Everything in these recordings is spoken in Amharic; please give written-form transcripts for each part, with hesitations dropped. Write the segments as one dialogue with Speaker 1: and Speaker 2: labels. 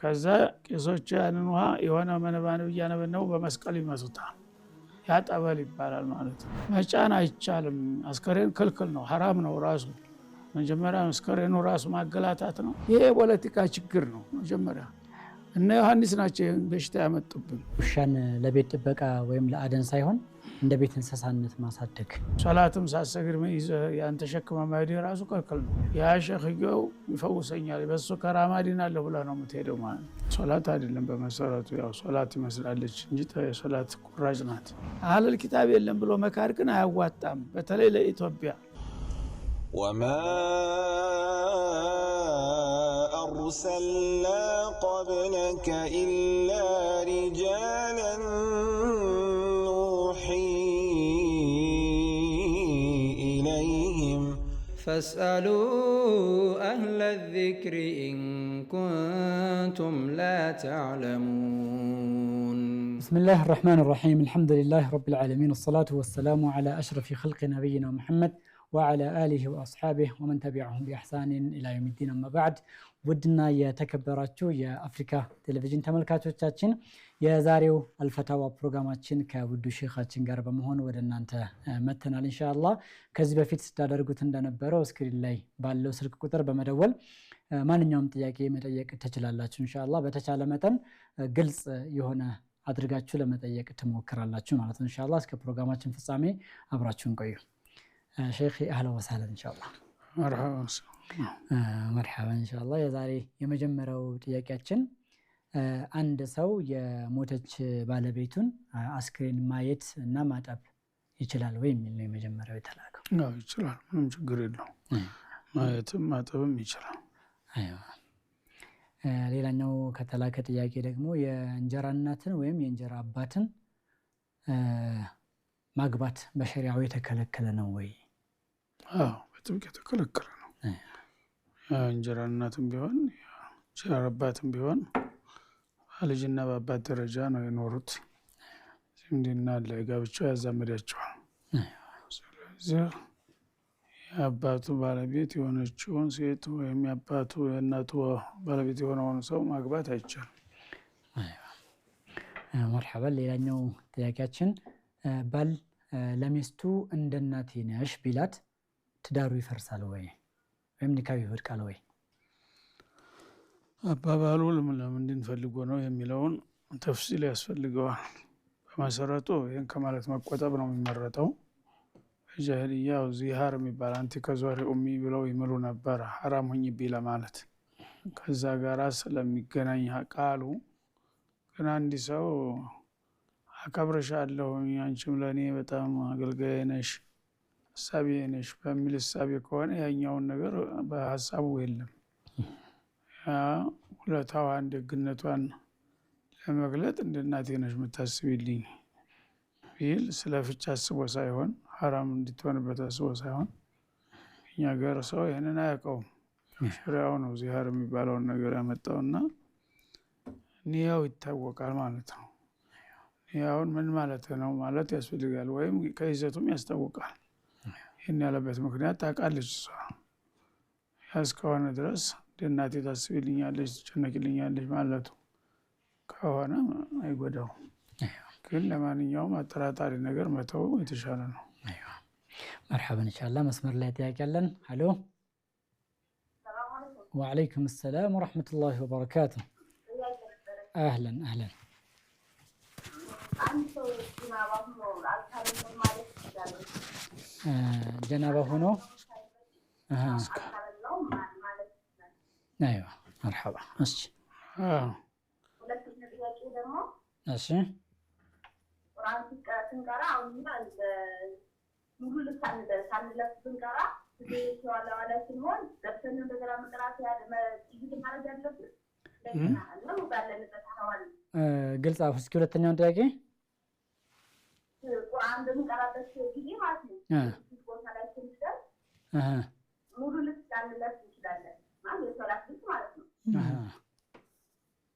Speaker 1: ከዛ ቄሶች ያንን ውሃ የሆነ መነባነብ እያነበነቡ በመስቀል ይመቱታል። ያ ጠበል ይባላል ማለት ነው። መጫን አይቻልም። አስከሬን ክልክል ነው፣ ሐራም ነው። ራሱ መጀመሪያ አስከሬኑ ራሱ ማገላታት ነው። ይሄ የፖለቲካ ችግር ነው። መጀመሪያ እነ ዮሐንስ ናቸው በሽታ ያመጡብን።
Speaker 2: ውሻን ለቤት ጥበቃ ወይም ለአደን ሳይሆን እንደ ቤት እንስሳነት ማሳደግ።
Speaker 1: ሶላትም ሳሰግድ ያን ተሸክመ መሄድ ራሱ ክልክል ነው። ያ ሸኽየው ይፈውሰኛል በሱ ከራማ ድናለሁ ብለህ ነው የምትሄደው ማለት ነው። ሶላት አይደለም በመሰረቱ፣ ያው ሶላት ይመስላለች እንጂ ሶላት ቁራጭ ናት። አህለል ኪታብ የለም ብሎ መካድ ግን አያዋጣም፣ በተለይ ለኢትዮጵያ።
Speaker 3: وما أرسلنا قبلك إلا رجالا نوحي إليهم
Speaker 4: فاسألوا أهل الذكر إن كنتم لا تعلمون.
Speaker 2: بسم الله الرحمن الرحيم. الحمد لله رب العالمين، والصلاة والسلام على أشرف خلق نبينا محمد وعلى آله وأصحابه ومن تبعهم بإحسان إلى يوم الدين. أما بعد ودنا يتكبراتشو يا أفريكا تلفزيون ተመልካቾቻችን የዛሬው አልፈታዋ ፕሮግራማችን ከውዱ ሼኻችን ጋር በመሆን ወደ እናንተ መተናል ኢንሻአላህ። ከዚህ በፊት ስታደርጉት እንደነበረው ስክሪን ላይ ባለው ስልክ ቁጥር በመደወል ማንኛውም ጥያቄ መጠየቅ ትችላላችሁ ኢንሻአላህ። በተቻለ መጠን ግልጽ የሆነ አድርጋችሁ ለመጠየቅ ትሞክራላችሁ ማለት ነው ኢንሻአላህ። እስከ ፕሮግራማችን ፍጻሜ አብራችሁን ቆዩ። شيخي أهلا وسهلا إن شاء الله. مرحبا إن شاء الله. يزاري يمجمرو تياكياتشن عند سو يموتج بالبيتون أسكرين مايت نماتب يشلال وين من يمجمرو يتلاقو.
Speaker 1: لا يشلال من جغرين له مايت ماتبم يشلال.
Speaker 2: أيوة. ሌላኛው ከተላከ ጥያቄ ደግሞ የእንጀራ እናትን ወይም የእንጀራ አባትን ማግባት በሸሪዓው የተከለከለ ነው ወይ?
Speaker 1: በጥብቅ የተከለከለ ነው። እንጀራ እናትም ቢሆን እንጀራ አባትም ቢሆን ልጅና በአባት ደረጃ ነው የኖሩት። ዝምድና ለጋብቻው ያዛመዳቸዋል። ስለዚህ የአባቱ ባለቤት የሆነችውን ሴት ወይም የአባቱ የእናቱ ባለቤት የሆነውን ሰው ማግባት አይቻልም።
Speaker 2: መርሐባ። ሌላኛው ጥያቄያችን ባል ለሚስቱ እንደ እናቴ ነሽ ቢላት ትዳሩ ይፈርሳል ወይ ወይም ኒካው ይወድቃል ወይ?
Speaker 1: አባባሉ ለምንድን ፈልጎ ነው የሚለውን ተፍሲል ያስፈልገዋል። በመሰረቱ ይህን ከማለት መቆጠብ ነው የሚመረጠው። ጃሂልያው ዚሃር የሚባል አንቲ ከዟሪ ኡሚ ብለው ይምሉ ነበር፣ ሐራም ሁኝብኝ ለማለት። ከዛ ጋር ስለሚገናኝ ቃሉ ግን አንድ ሰው አከብረሻለሁ አንቺም ለኔ በጣም አገልጋይ ነሽ ሐሳቢ ነሽ በሚል ሐሳብ ከሆነ ያኛውን ነገር በሐሳቡ የለም። ያ ሁለታዋን ደግነቷን ለመግለጥ እንደ እናቴ ነሽ የምታስቢልኝ ቢል ስለ ፍቻ አስቦ ሳይሆን ሐራም እንድትሆንበት አስቦ ሳይሆን እኛ ጋር ሰው ይሄንን አያውቀውም። ሸሪዓው ነው ዚሃር የሚባለውን ነገር ያመጣውና ኒያው ይታወቃል ማለት ነው። ኒያውን ምን ማለት ነው ማለት ያስፈልጋል፣ ወይም ከይዘቱም ያስታውቃል። ይህን ያለበት ምክንያት ታውቃለች እሷ። እስከሆነ ድረስ እናቴ ታስቢልኛለች ትጨነቂልኛለች ማለቱ ከሆነ አይጎዳው። ግን ለማንኛውም አጠራጣሪ ነገር መተው የተሻለ ነው።
Speaker 2: مرحبا إن شاء الله. مسمر الله تياكلن. هلو. وعليكم السلام ورحمة الله وبركاته. أهلا أهلا. جنابه هنا. أيوة مرحبا. أشي. أشي.
Speaker 5: ሙሉ ሳንለፍ ብንቀራ ተዋላ ዋላ ሲሆን ደብተን እንደገና መቅራት ይግድ ማለት ያለብን ለምን ባለንበት ሐዋል
Speaker 2: ግልጽ አፍ እስኪ ሁለተኛውን ጥያቄ
Speaker 5: ቁርአን በሚቀራበት ጊዜ ማለት ነው ቦታ ላይ ስንደርስ ሙሉ ልብስ ሳንለፍ እንችላለን ማለት የሶላት ልብስ ማለት ነው።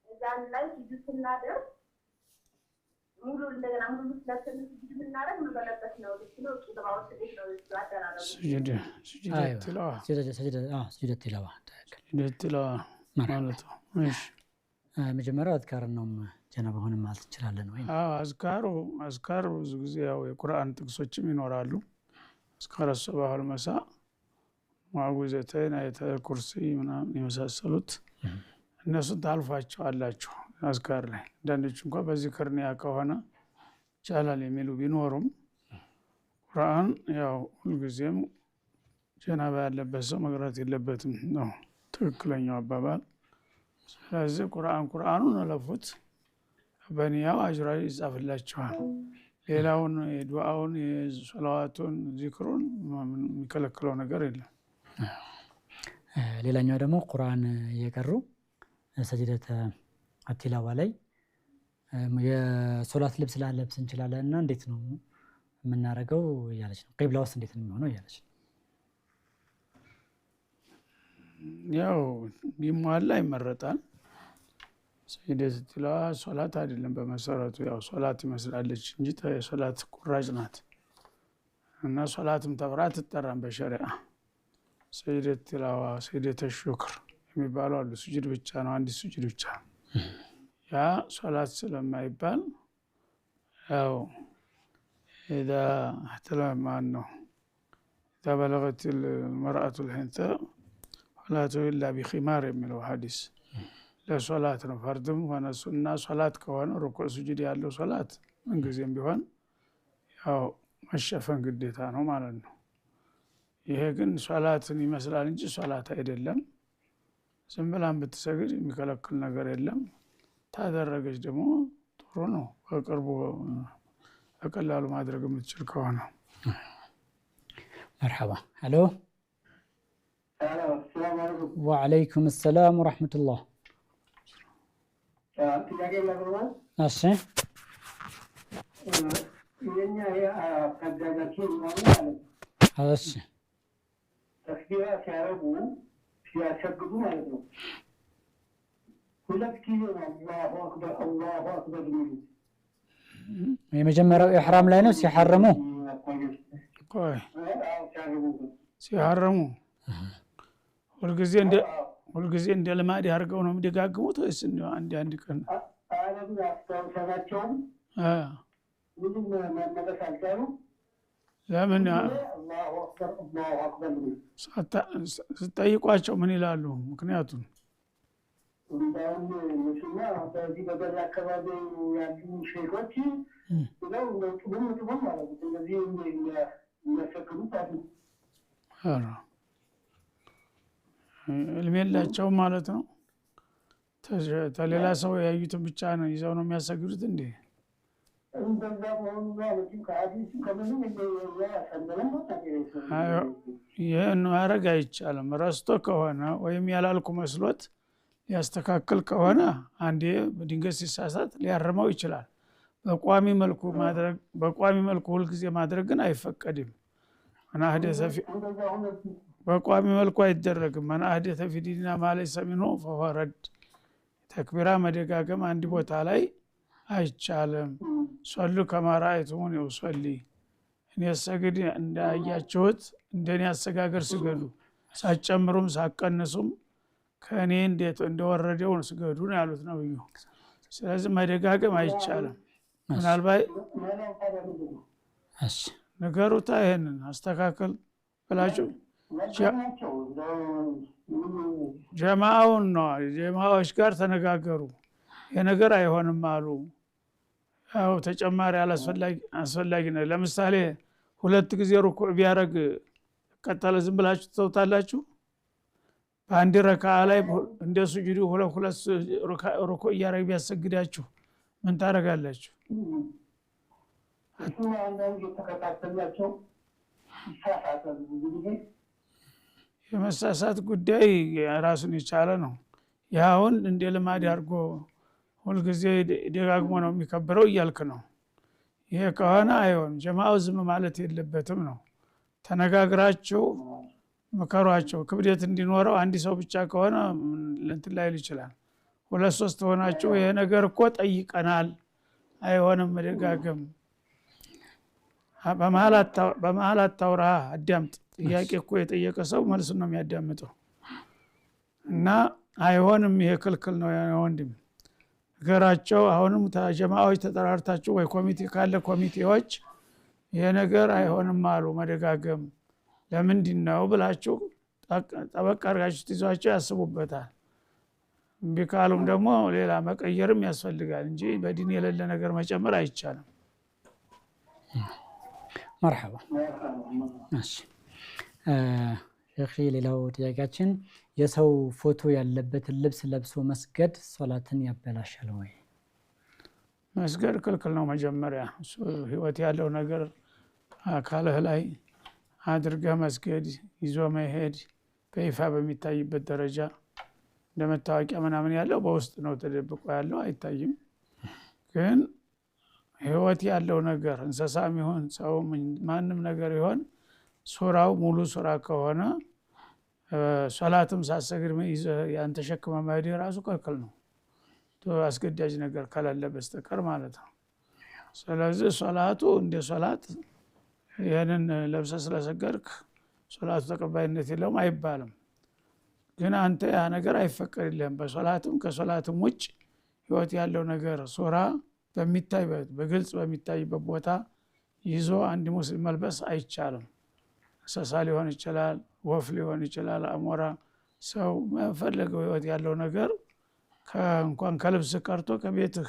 Speaker 5: እዛን ላይ ስጁድ ስናደርግ ሙሉ እንደገና ሙሉ ለተን ስጁድ ምናረግ ምን በለበት ነው ልትለው ቂባው ትልቅ ነው ያደራረጉ
Speaker 1: ስጁድ ትላዋ
Speaker 2: ስጁድ ትላዋ
Speaker 1: ማለት ነው። እሺ
Speaker 2: መጀመሪያ አዝካር ነው ጀናባ ሆነ ማለት እንችላለን ወይ?
Speaker 1: አዝካር ብዙ ጊዜ ያው የቁርአን ጥቅሶችም ይኖራሉ። አዝካር ሱብህ ወልመሳ ሙዓውዘተይን አየተል ኩርሲ ምናምን የመሳሰሉት እነሱን ታልፏቸዋላችሁ አዝካር ላይ። አንዳንዶች እንኳን በዚክር ንያ ከሆነ ይቻላል የሚሉ ቢኖሩም ቁርአን ያው ሁልጊዜም ጀናባ ያለበት ሰው መቅራት የለበትም ነው ትክክለኛው አባባል። ስለዚህ ቁርአኑን አለፉት በኒያው አጅራ ይጻፍላችኋል። ሌላውን የዱዓውን የሶላዋቱን ዚክሩን የሚከለክለው ነገር የለም።
Speaker 2: ሌላኛው ደግሞ ቁርአን እየቀሩ ሰጅደተ አቲላዋ ላይ የሶላት ልብስ ላለብስ እንችላለን እና እንዴት ነው የምናደርገው እያለች ነው። ቂብላ ውስጥ እንዴት ነው የሚሆነው እያለች ነው።
Speaker 1: ያው ቢሟላ ይመረጣል። ሰጅደተ አቲላዋ ሶላት አይደለም በመሰረቱ ያው ሶላት ይመስላለች እንጂ የሶላት ቁራጭ ናት እና ሶላትም ተብራ ትጠራም በሸሪዓ። ሰጅደተ አቲላዋ ሰጅደተ ሹክር የሚባሉ አሉ። ስጁድ ብቻ ነው አንድ ስጁድ ብቻ ያ ሶላት ስለማይባል ያው إذا احتلم عنه إذا بلغت المرأة الحنثى فلا إلا بخمار من الحديث ለሶላት ነው። ፈርድም ሆነ ሱና ሶላት ከሆነ ሩኩዕ ስጁድ ያለው ሶላት ምንጊዜም ቢሆን ያው መሸፈን ግዴታ ነው ማለት ነው። ይሄ ግን ሶላትን ይመስላል እንጂ ሶላት አይደለም። ዝም ብላም ብትሰግድ የሚከለክል ነገር የለም። ታደረገች ደግሞ ጥሩ ነው። በቅርቡ በቀላሉ ማድረግ የምትችል ከሆነ።
Speaker 2: መርሐባ። ሄሎ ወዐለይኩም ሰላም ወረሕመቱላህ። እሺ እሺ
Speaker 6: ተክቢራ ሲያረጉ ሲያሰግዱ ማለት ነው ሁለት ጊዜ ነው አላሁ አክበር የሚሉት።
Speaker 2: የመጀመሪያው ኢሕራም ላይ ነው ሲሐረሙ
Speaker 1: ሲሐረሙ ሁልጊዜ እንደ ልማድ ያርገው ነው የሚደጋግሙት ወይስ እንደው አንድ ቀን
Speaker 6: አረብ አስተውሰናቸውም ምንም መመለስ አልቻሉም።
Speaker 1: ለምን
Speaker 6: አላሁ አክበር
Speaker 1: ስጠይቋቸው ምን ይላሉ? ምክንያቱም
Speaker 6: እንዳውም ሙስና በዚህ በገዛ አካባቢ ያሉ ሼኮች ነው ጥቡም ማለት ነው እንደዚህ የሚያሰክሩት አሉ። ዕልም የላቸውም ማለት ነው። ተሌላ ሰው ያዩትን ብቻ ነው ይዘው ነው የሚያሰግዱት እንዴ? እንደዛ መሆኑ ነው ከሐዲስ ከምንም ያሰንደለም
Speaker 1: ይህን ማድረግ አይቻልም። ረስቶ ከሆነ ወይም ያላልኩ መስሎት ሊያስተካክል ከሆነ አንዴ በድንገት ሲሳሳት ሊያርመው ይችላል። በቋሚ መልኩ ሁልጊዜ ማድረግ ግን አይፈቀድም። በቋሚ መልኩ አይደረግም። መን አህደተ ፊ ዲኒና ማ ለይሰ ሚንሁ ፈሁወ ረድ። ተክቢራ መደጋገም አንድ ቦታ ላይ አይቻልም። ሶሉ ከማ ረአይቱሙኒ ኡሰሊ፣ እኔ ሰግድ እንዳያችሁት እንደኔ አሰጋገር ስገዱ፣ ሳጨምሩም ሳቀንሱም ከእኔ እንደወረደው ስገዱ ነው ያሉት ነብዩ። ስለዚህ መደጋገም አይቻልም። ምናልባት ነገሩታ ይሄንን አስተካከል ብላችሁ ጀማዓውን ነው ጀማዓዎች ጋር ተነጋገሩ። የነገር አይሆንም አሉ። ያው ተጨማሪ አስፈላጊ ነው። ለምሳሌ ሁለት ጊዜ ሩኩዕ ቢያረግ ቀጠለ ዝም ብላችሁ ተውታላችሁ? በአንድ ረካዓ ላይ እንደ ሱጁዱ ሁለት ሩኩዕ እያረግ ቢያሰግዳችሁ ምን ታረጋላችሁ? የመሳሳት ጉዳይ ራሱን የቻለ ነው። ያውን እንደ ልማድ አድርጎ ሁልጊዜ ደጋግሞ ነው የሚከብረው እያልክ ነው። ይሄ ከሆነ አይሆን። ጀማዓው ዝም ማለት የለበትም ነው። ተነጋግራችሁ መከሯቸው። ክብደት እንዲኖረው አንድ ሰው ብቻ ከሆነ እንትን ላይል ይችላል። ሁለት ሶስት ሆናችሁ ይሄ ነገር እኮ ጠይቀናል አይሆንም መደጋገም። በመሀል አታውራ፣ አዳምጥ። ጥያቄ እኮ የጠየቀ ሰው መልስ ነው የሚያዳምጠው። እና አይሆንም ይሄ ክልክል ነው ወንድም። ገራቸው አሁንም ጀማዓዎች ተጠራርታችሁ ወይ ኮሚቴ ካለ ኮሚቴዎች ይሄ ነገር አይሆንም አሉ መደጋገም ለምንድን ነው ብላችሁ ጠበቅ አድርጋችሁ ትይዟቸው ያስቡበታል እምቢ ካሉም ደግሞ ሌላ መቀየርም ያስፈልጋል እንጂ በዲን የሌለ ነገር መጨመር አይቻልም
Speaker 2: መርሐባ እሺ ሼኽ ሌላው ጥያቄያችን የሰው ፎቶ ያለበትን ልብስ ለብሶ መስገድ ሶላትን ያበላሻል ወይ?
Speaker 1: መስገድ ክልክል ነው መጀመሪያ ህይወት ያለው ነገር አካልህ ላይ አድርገህ መስገድ ይዞ መሄድ በይፋ በሚታይበት ደረጃ እንደመታወቂያ ምናምን ያለው በውስጥ ነው ተደብቆ ያለው አይታይም ግን ህይወት ያለው ነገር እንስሳም ይሁን ሰው ማንም ነገር ይሁን ሱራው ሙሉ ሱራ ከሆነ ሶላትም ሳሰግድ ያን ተሸክመ መሄድ ራሱ ክልክል ነው አስገዳጅ ነገር ከሌለ በስተቀር ማለት ነው ስለዚህ ሶላቱ እንደ ሶላት ያንን ለብሰ ስለሰገድክ ሶላቱ ተቀባይነት የለውም አይባልም ግን አንተ ያ ነገር አይፈቀድልህም በሶላትም ከሶላትም ውጭ ህይወት ያለው ነገር ሱራ በሚታይበት በግልጽ በሚታይበት ቦታ ይዞ አንድ ሙስሊም መልበስ አይቻልም እንስሳ ሊሆን ይችላል ወፍ ሊሆን ይችላል አሞራ ሰው መፈለገው ህይወት ያለው ነገር እንኳን ከልብስ ቀርቶ ከቤትህ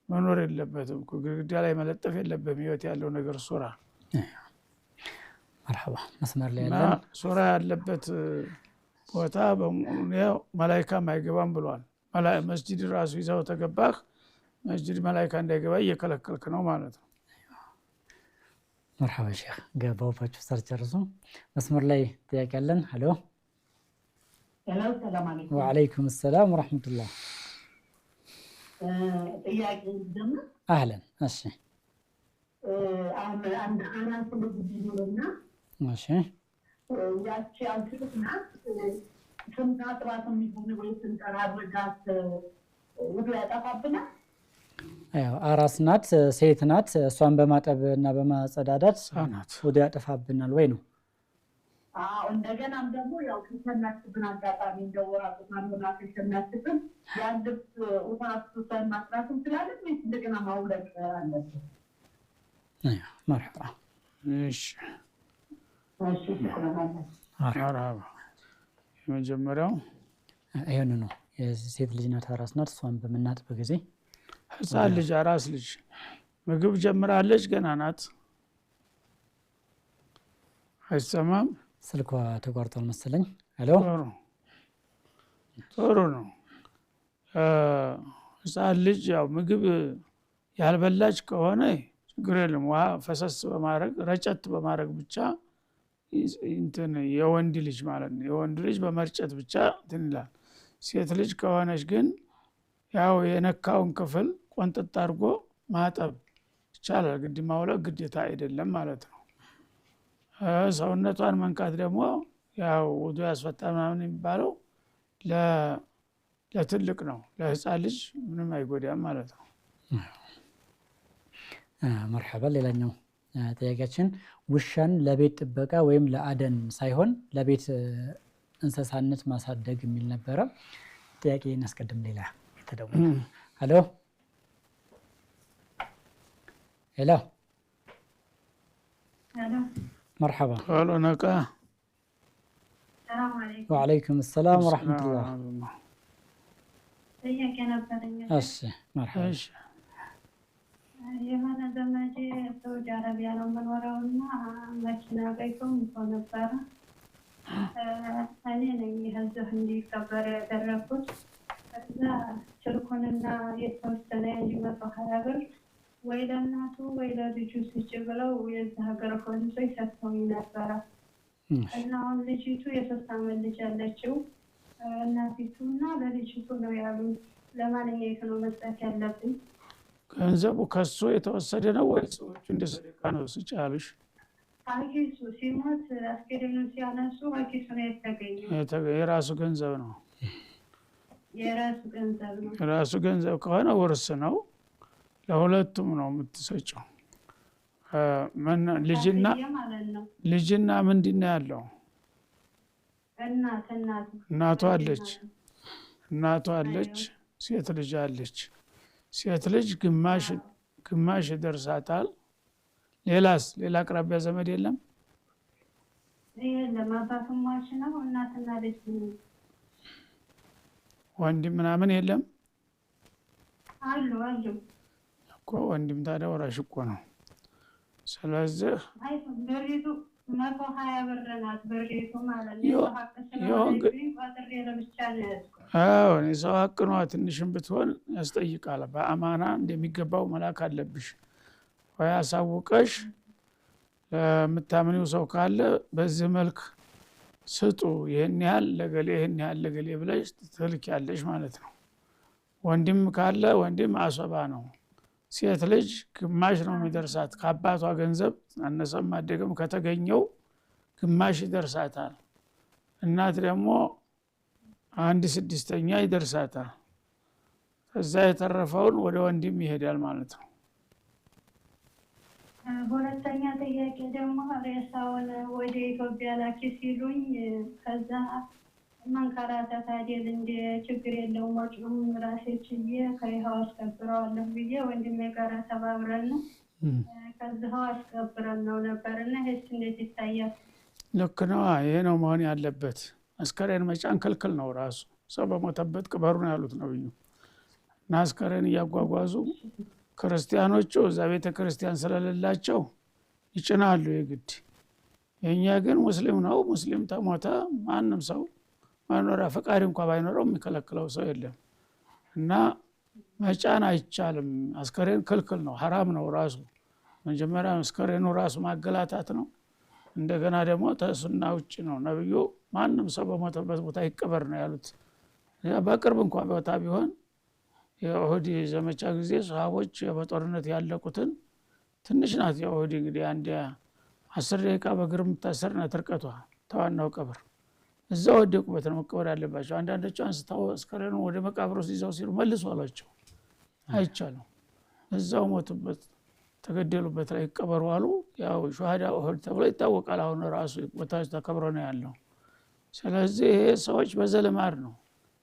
Speaker 1: መኖር የለበትም ግድግዳ ላይ መለጠፍ የለበትም ህይወት ያለው ነገር ሱራ
Speaker 2: መርሐባ መስመር ላይ ያለን
Speaker 1: ሱራ ያለበት ቦታ መላእክት አይገባም ብሏል መስጂድ ራሱ ይዘው ተገባህ መስጂድ መላእክት እንዳይገባ እየከለከልክ ነው ማለት ነው
Speaker 2: መርሐባ ሼኽ ገባውፋችሁ ሰርጨርሱ መስመር ላይ ጥያቄ አለን ሄሎ
Speaker 7: ሰላም አለይኩም
Speaker 2: ወአለይኩም ሰላም ወራህመቱላህ
Speaker 7: ጥያቄ ደግሞ
Speaker 2: አህለን እሺ
Speaker 7: አንድ አናት ልጅ
Speaker 2: እሺ
Speaker 7: ያቺ አልትልናት ስንት ራስ የሚሆን ወይ ስንጠራ አድርጋት ውዱ ያጠፋብናል
Speaker 2: አራስ ናት ሴት ናት እሷን በማጠብ እና በማጸዳዳት ወደ ያጠፋብናል ወይ ነው
Speaker 7: እንደገናም ደግሞ ያው ከሰናችብን አጋጣሚ እንደወራቱ ማንሆና ከሰናችብን ያንድስ ውሃቱን ማስራትም ስላለን ወይስ እንደገና ማውለቅ አለብን
Speaker 2: መርሐባ
Speaker 1: እሺ መርሐባ የመጀመሪያው
Speaker 2: ይሄን ነው የሴት ልጅ ናት አራስ ናት እሷን በመናጥብ ጊዜ
Speaker 1: ህፃን ልጅ አራስ ልጅ ምግብ ጀምራለች ገና ናት አይሰማም
Speaker 2: ስልኳ ተቋርጧል መሰለኝ ሄሎ
Speaker 1: ጥሩ ነው ህፃን ልጅ ያው ምግብ ያልበላች ከሆነ ችግር የለም ውሃ ፈሰስ በማድረግ ረጨት በማድረግ ብቻ እንትን የወንድ ልጅ ማለት ነው የወንድ ልጅ በመርጨት ብቻ እንትን ይላል ሴት ልጅ ከሆነች ግን ያው የነካውን ክፍል ቆንጥጥ አድርጎ ማጠብ ይቻላል ግድ ማውለቅ ግዴታ አይደለም ማለት ነው ሰውነቷን መንካት ደግሞ ያው ውዱ ያስፈታል ምናምን የሚባለው ለትልቅ ነው ለህፃን ልጅ ምንም አይጎዳም ማለት ነው
Speaker 2: መርሐባ ሌላኛው ጥያቄያችን ውሻን ለቤት ጥበቃ ወይም ለአደን ሳይሆን ለቤት እንስሳነት ማሳደግ የሚል ነበረ ጥያቄ እናስቀድም ሌላ ተደውሎ ሄሎ ሄሎ مرحبا
Speaker 1: قالوا نقا
Speaker 7: السلام عليكم
Speaker 2: وعليكم السلام ورحمة الله
Speaker 7: ጥያቄ ነበረኝ
Speaker 2: እሺ مرحبا
Speaker 1: እሺ
Speaker 7: የማነ ዘመዴ ሳውዲ አረቢያ ነው የምኖረውና መኪና ገይቶም ነበረ እኔ ነኝ ህዝብ እንዲከበር ያደረኩት እና ስልኩንና የተወሰነ $120 ብር ወይ ለእናቱ ወይ ለልጁ ስጭ ብለው የዚህ ሀገር ፖሊሶች ሰጥተውኝ ነበረ እና አሁን ልጅቱ የ3 ዓመት ልጅ አለችው እናቲቱና ለልጅቱ ነው ያሉት ለማንኛውም ነው መስጠት ያለብኝ
Speaker 1: ገንዘቡ ከሱ የተወሰደ ነው ወይ ሰዎቹ እንደ ሰደቃ ነው ስጭ ያሉሽ
Speaker 7: አኪሱ ሲሞት አስከሬኑ ሲያነሱ አኪሱ ነው የተገኘው
Speaker 1: የራሱ ገንዘብ ነው
Speaker 7: የራሱ
Speaker 1: ገንዘብ ከሆነ ውርስ ነው ለሁለቱም ነው የምትሰጪው ልጅና ምንድነው ያለው እናቷ አለች ሴት ልጅ አለች ሴት ልጅ ግማሽ ይደርሳታል። ሌላ አቅራቢያ ዘመድ የለም?
Speaker 7: የለም። አባቱም ሟች ነው፣ እናትና ልጅ ነው።
Speaker 1: ወንድም ምናምን የለም?
Speaker 7: አሉ
Speaker 1: እኮ ወንድም ታዲያ ወራሽ እኮ ነው። ስለዚህ
Speaker 7: ብሪቱ 120 ብር ናት። ብሪቱ ማለት ነው።
Speaker 1: የሰው ሀቅ ነዋ። ትንሽም ብትሆን ያስጠይቃል። በአማና እንደሚገባው መላክ አለብሽ። ወይ አሳውቀሽ ለምታምኒው ሰው ካለ በዚህ መልክ ስጡ፣ ይህን ያህል ለገሌ ይህን ያህል ለገሌ ብለሽ ትልኪያለሽ ማለት ነው። ወንድም ካለ ወንድም አሶባ ነው። ሴት ልጅ ግማሽ ነው የሚደርሳት ከአባቷ ገንዘብ አነሰም አደገም ከተገኘው ግማሽ ይደርሳታል። እናት ደግሞ 1/6 ይደርሳታል። ከዛ የተረፈውን ወደ ወንድም ይሄዳል ማለት ነው።
Speaker 7: ሁለተኛ ጥያቄ ደግሞ ሬሳውን ወደ ኢትዮጵያ ላኪ ሲሉኝ ከዛ መንከራተት አይደል እንደ ችግር የለውም ወጪውን ራሴ ችዬ ከይኸው አስከብረዋለሁ ብዬ ወንድሜ ጋር ተባብረን ከዚህው አስከብረን ነው ነበርና ይህስ እንዴት ይታያል?
Speaker 1: ልክ ነው። ይሄ ነው መሆን ያለበት። አስከሬን መጫን ክልክል ነው። ራሱ ሰው በሞተበት ቅበሩ ነው ያሉት ነብዩ። እና አስከሬን እያጓጓዙ ክርስቲያኖቹ እዛ ቤተ ክርስቲያን ስለሌላቸው ይጭናሉ የግድ። የኛ ግን ሙስሊም ነው። ሙስሊም ተሞተ ማንም ሰው ማኖሪያ ፈቃድ እንኳን ባይኖረው የሚከለክለው ሰው የለም። እና መጫን አይቻልም። አስከሬን ክልክል ነው፣ ሐራም ነው። ራሱ መጀመሪያ አስከሬኑ ራሱ ማገላታት ነው። እንደገና ደግሞ ተሱና ውጭ ነው። ነብዩ ማንም ሰው በሞተበት ቦታ ይቀበር ነው ያሉት። በቅርብ እንኳን ቦታ ቢሆን የኡሁድ ዘመቻ ጊዜ ሰሃቦች በጦርነት ያለቁትን ትንሽ ናት። የኡሁድ እንግዲህ አንድ 10 ደቂቃ በእግር የምታሰርና ትርቀቷ ተዋናው ቀብር እዛ ወደቁበት ነው መቀበር ያለባቸው። አንዳንዶቹ አንስተው አስከሬኑ ወደ መቃብሩ ይዘው ሲሉ መልሱ አሏቸው። አይቻልም። እዛው ሞቱበት ተገደሉበት ላይ ይቀበሩ አሉ። ያው ሹሃዳ ኡሁድ ተብሎ ይታወቃል። አሁን ራሱ ቦታዎች ተከብሮ ነው ያለው። ስለዚህ ይሄ ሰዎች በዘለማድ ነው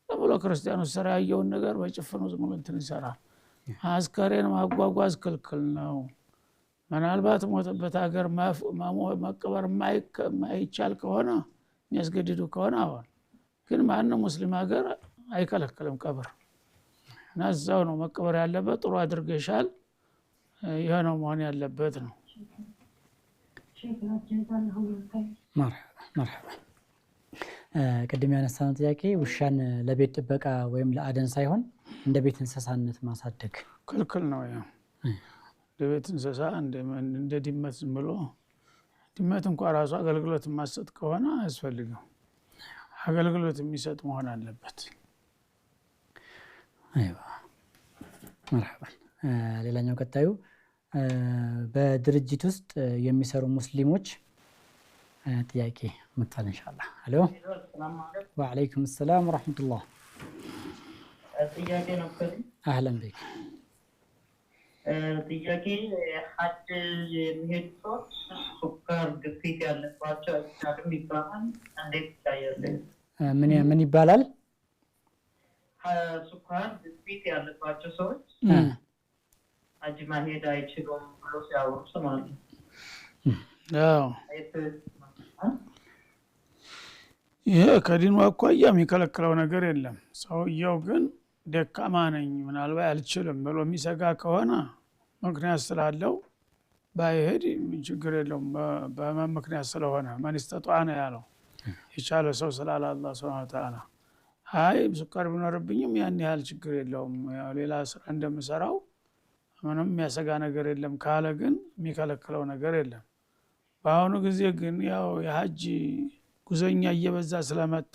Speaker 1: ብሎ ክርስቲያኖች ስራ ያየውን ነገር በጭፍኑ ዝም ብሎ እንትን ይሰራል። አስከሬን ማጓጓዝ ክልክል ነው። ምናልባት ሞተበት ሀገር መቀበር ማይቻል ከሆነ የሚያስገድዱ ከሆነ አሁን ግን ማንም ሙስሊም ሀገር አይከለክልም ቀብር። እና እዛው ነው መቀበር ያለበት። ጥሩ አድርገሻል። ይሄ ነው መሆን ያለበት ነው።
Speaker 2: መርሐባ። ቅድም ያነሳነው ጥያቄ ውሻን ለቤት ጥበቃ ወይም ለአደን ሳይሆን እንደ ቤት እንስሳነት ማሳደግ
Speaker 1: ክልክል ነው። ያው እንደ ቤት እንስሳ እንደ ድመት ዝም ብሎ ድመት እንኳን ራሱ አገልግሎት ማሰጥ ከሆነ አያስፈልግም። አገልግሎት የሚሰጥ መሆን አለበት።
Speaker 2: አይዋ መርሐባ። ሌላኛው ቀጣዩ በድርጅት ውስጥ የሚሰሩ ሙስሊሞች ጥያቄ መጥቷል ኢንሻአላህ። ሄሎ ወአለይኩም ሰላም ወራህመቱላህ።
Speaker 8: ጥያቄ ነበር።
Speaker 2: አህለን ቢክ።
Speaker 8: ጥያቄ ሐጅ የሚሄዱ ሰዎች ሱካር ግፊት ያለባቸው አይቻልም ይባላል። እንዴት ይታያል?
Speaker 2: ምን ይባላል?
Speaker 8: ሱካር ግፊት ያለባቸው ሰዎች ሐጅ መሄድ አይችሉም ብሎ ሲያወሩ ሰማለሁ።
Speaker 1: አዎ ይሄ ከዲኑ አኳያ የሚከለክለው ነገር የለም። ሰውየው ግን ደካማ ነኝ ምናልባት አልችልም ብሎ የሚሰጋ ከሆነ ምክንያት ስላለው ባይሄድ ችግር የለውም። በምክንያት ስለሆነ ማን استطاع ነው ያለው የቻለ ሰው ስላለ አላህ Subhanahu Wa Ta'ala አይ ሱካር ቢኖርብኝም ያን ያህል ችግር የለውም ያው ሌላ ስራ እንደምሰራው ምንም የሚያሰጋ ነገር የለም ካለ ግን የሚከለክለው ነገር የለም። በአሁኑ ጊዜ ግን ያው የሐጅ ጉዘኛ እየበዛ ስለመጣ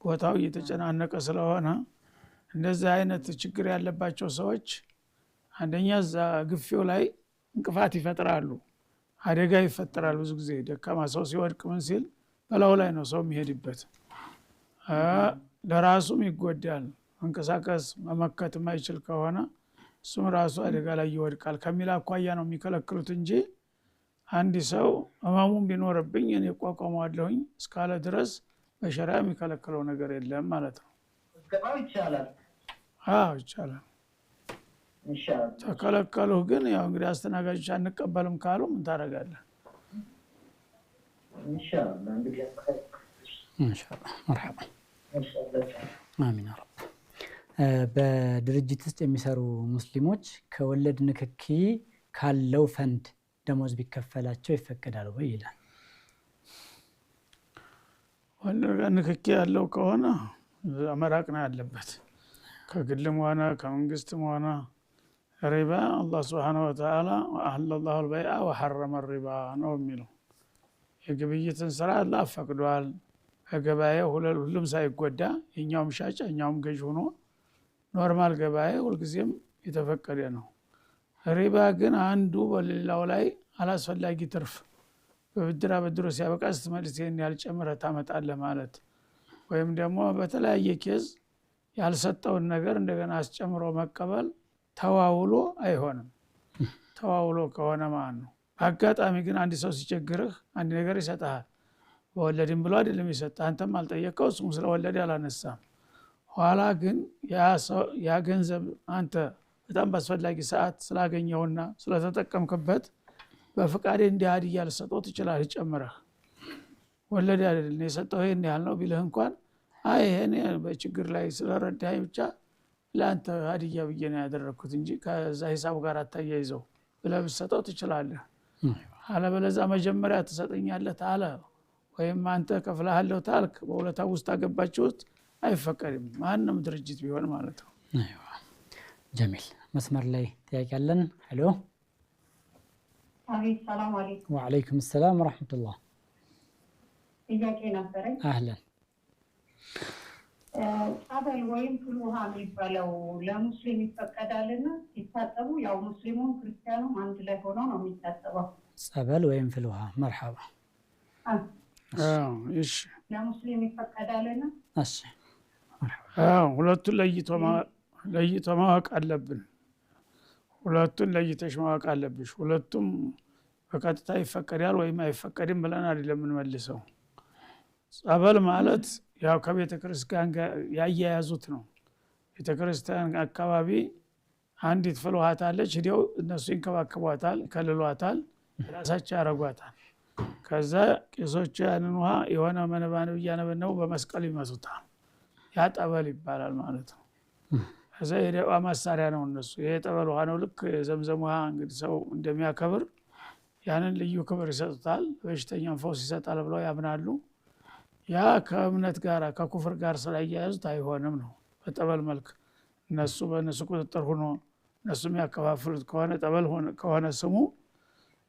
Speaker 1: ቦታው እየተጨናነቀ ስለሆነ እንደዚህ አይነት ችግር ያለባቸው ሰዎች አንደኛ እዛ ግፊው ላይ እንቅፋት ይፈጥራሉ፣ አደጋ ይፈጠራል። ብዙ ጊዜ ደካማ ሰው ሲወድቅ ምን ሲል በላው ላይ ነው ሰው የሚሄድበት፣ ለራሱም ይጎዳል። መንቀሳቀስ መመከት የማይችል ከሆነ እሱም ራሱ አደጋ ላይ ይወድቃል ከሚል አኳያ ነው የሚከለክሉት እንጂ አንድ ሰው ህመሙን ቢኖርብኝ እኔ እቋቋመዋለሁኝ እስካለ ድረስ በሸሪዓ የሚከለክለው ነገር የለም ማለት ነው።
Speaker 8: ገባው ይቻላል።
Speaker 1: አዎ ይቻላል።
Speaker 8: ኢንሻአላህ
Speaker 1: ተከለከሉ ግን ያው እንግዲህ አስተናጋጆች አንቀበልም ካሉ ምን ታደርጋለህ
Speaker 8: ኢንሻአላህ እንግዲህ
Speaker 2: ኢንሻአላህ መርሐባ አሚን ያ ረብ በድርጅት ውስጥ የሚሰሩ ሙስሊሞች ከወለድ ንክኪ ካለው ፈንድ ደሞዝ ቢከፈላቸው ይፈቀዳል ወይ ይላል
Speaker 1: ወለድ ንክኪ ያለው ከሆነ መራቅ ነው ያለበት ከግልም ሆነ ከመንግስትም ሆነ ሪባ አላህ Subhanahu Wa Ta'ala አህለ الله البيع وحرم الربا ነው የሚለው የግብይትን ስራ አላህ ፈቅዷል ገበያው ሁሉም ሳይጎዳ የኛውም ሻጭ የኛውም ገዥ ሆኖ ኖርማል ገበያ ሁልጊዜም የተፈቀደ ነው ሪባ ግን አንዱ በሌላው ላይ አላስፈላጊ ትርፍ በብድር አበድሮ ሲያበቃ ስትመልስ ይሄን ያልጨመረ ታመጣለህ ማለት ወይም ደግሞ በተለያየ ኬዝ ያልሰጠውን ነገር እንደገና አስጨምሮ መቀበል ተዋውሎ አይሆንም ተዋውሎ ከሆነ ማለት ነው አጋጣሚ ግን አንድ ሰው ሲቸግርህ አንድ ነገር ይሰጣል ወለድም ብሎ አይደለም ይሰጣል አንተም አልጠየቀው እሱም ስለወለድ ያላነሳም ኋላ ግን ያ ገንዘብ አንተ በጣም ባስፈላጊ ሰዓት ስላገኘውና ስለተጠቀምክበት በፍቃድ እንዲያድ ያልሰጠው ትችላል ይጨምረህ ወለድ አይደለም የሰጠው ይሄን ያህል ነው ቢልህ እንኳን አይ እኔ በችግር ላይ ስለረዳኝ ብቻ ለአንተ ሀዲያ ብዬ ነው ያደረኩት እንጂ ከዛ ሂሳብ ጋር አታያይዘው ብለህ ብትሰጠው ትችላለህ አለበለዚያ መጀመሪያ ትሰጠኛለህ ታለ ወይም አንተ ከፍለሃለሁ ታልክ በሁለታው ውስጥ አገባችሁት አይፈቀድም ማንንም ድርጅት ቢሆን ማለት ነው
Speaker 2: አይዋ ጀሚል መስመር ላይ ጥያቄ አለን ሄሎ
Speaker 7: አቤት ሰላም አለይኩም
Speaker 2: ወአለይኩም ሰላም ወራህመቱላህ
Speaker 7: ጥያቄ ነበረኝ
Speaker 2: አህለን
Speaker 7: ጸበል ወይም ፍል ውሃ የሚባለው ለሙስሊም ይፈቀዳልና ሲታጠቡ ያው ሙስሊሙም ክርስቲያኑም አንድ ላይ ሆኖ ነው የሚታጠበው
Speaker 2: ጸበል ወይም ፍል ውሃ መርሐባ
Speaker 1: እሺ
Speaker 7: ለሙስሊም ይፈቀዳልና
Speaker 2: እሺ
Speaker 1: ሁለቱን ለይቶ ማወቅ አለብን ሁለቱን ለይተሽ ማወቅ አለብሽ ሁለቱም በቀጥታ ይፈቀዳል ወይም አይፈቀድም ብለን አይደለም እንመልሰው ጸበል ማለት ያው ከቤተ ክርስቲያን ጋር ያያያዙት ነው ቤተ ክርስቲያን አካባቢ አንዲት ፍል ውሃ ታለች ሄደው እነሱ ይንከባከቧታል ከልሏታል ራሳቸው ያረጓታል ከዛ ቄሶች ያንን ውሃ የሆነ መነባነብ እያነበነው በመስቀል ይመቱታል ያ ጠበል ይባላል ማለት ነው ከዛ የደዋ መሳሪያ ነው እነሱ ይሄ ጠበል ውሃ ነው ልክ የዘምዘም ውሃ እንግዲህ ሰው እንደሚያከብር ያንን ልዩ ክብር ይሰጡታል በሽተኛም ፈውስ ይሰጣል ብለው ያምናሉ ያ ከእምነት ጋር ከኩፍር ጋር ስላያያዙት አይሆንም ነው በጠበል መልክ እነሱ በእነሱ ቁጥጥር ሆኖ እነሱ የሚያከፋፍሉት ከሆነ ጠበል ከሆነ ስሙ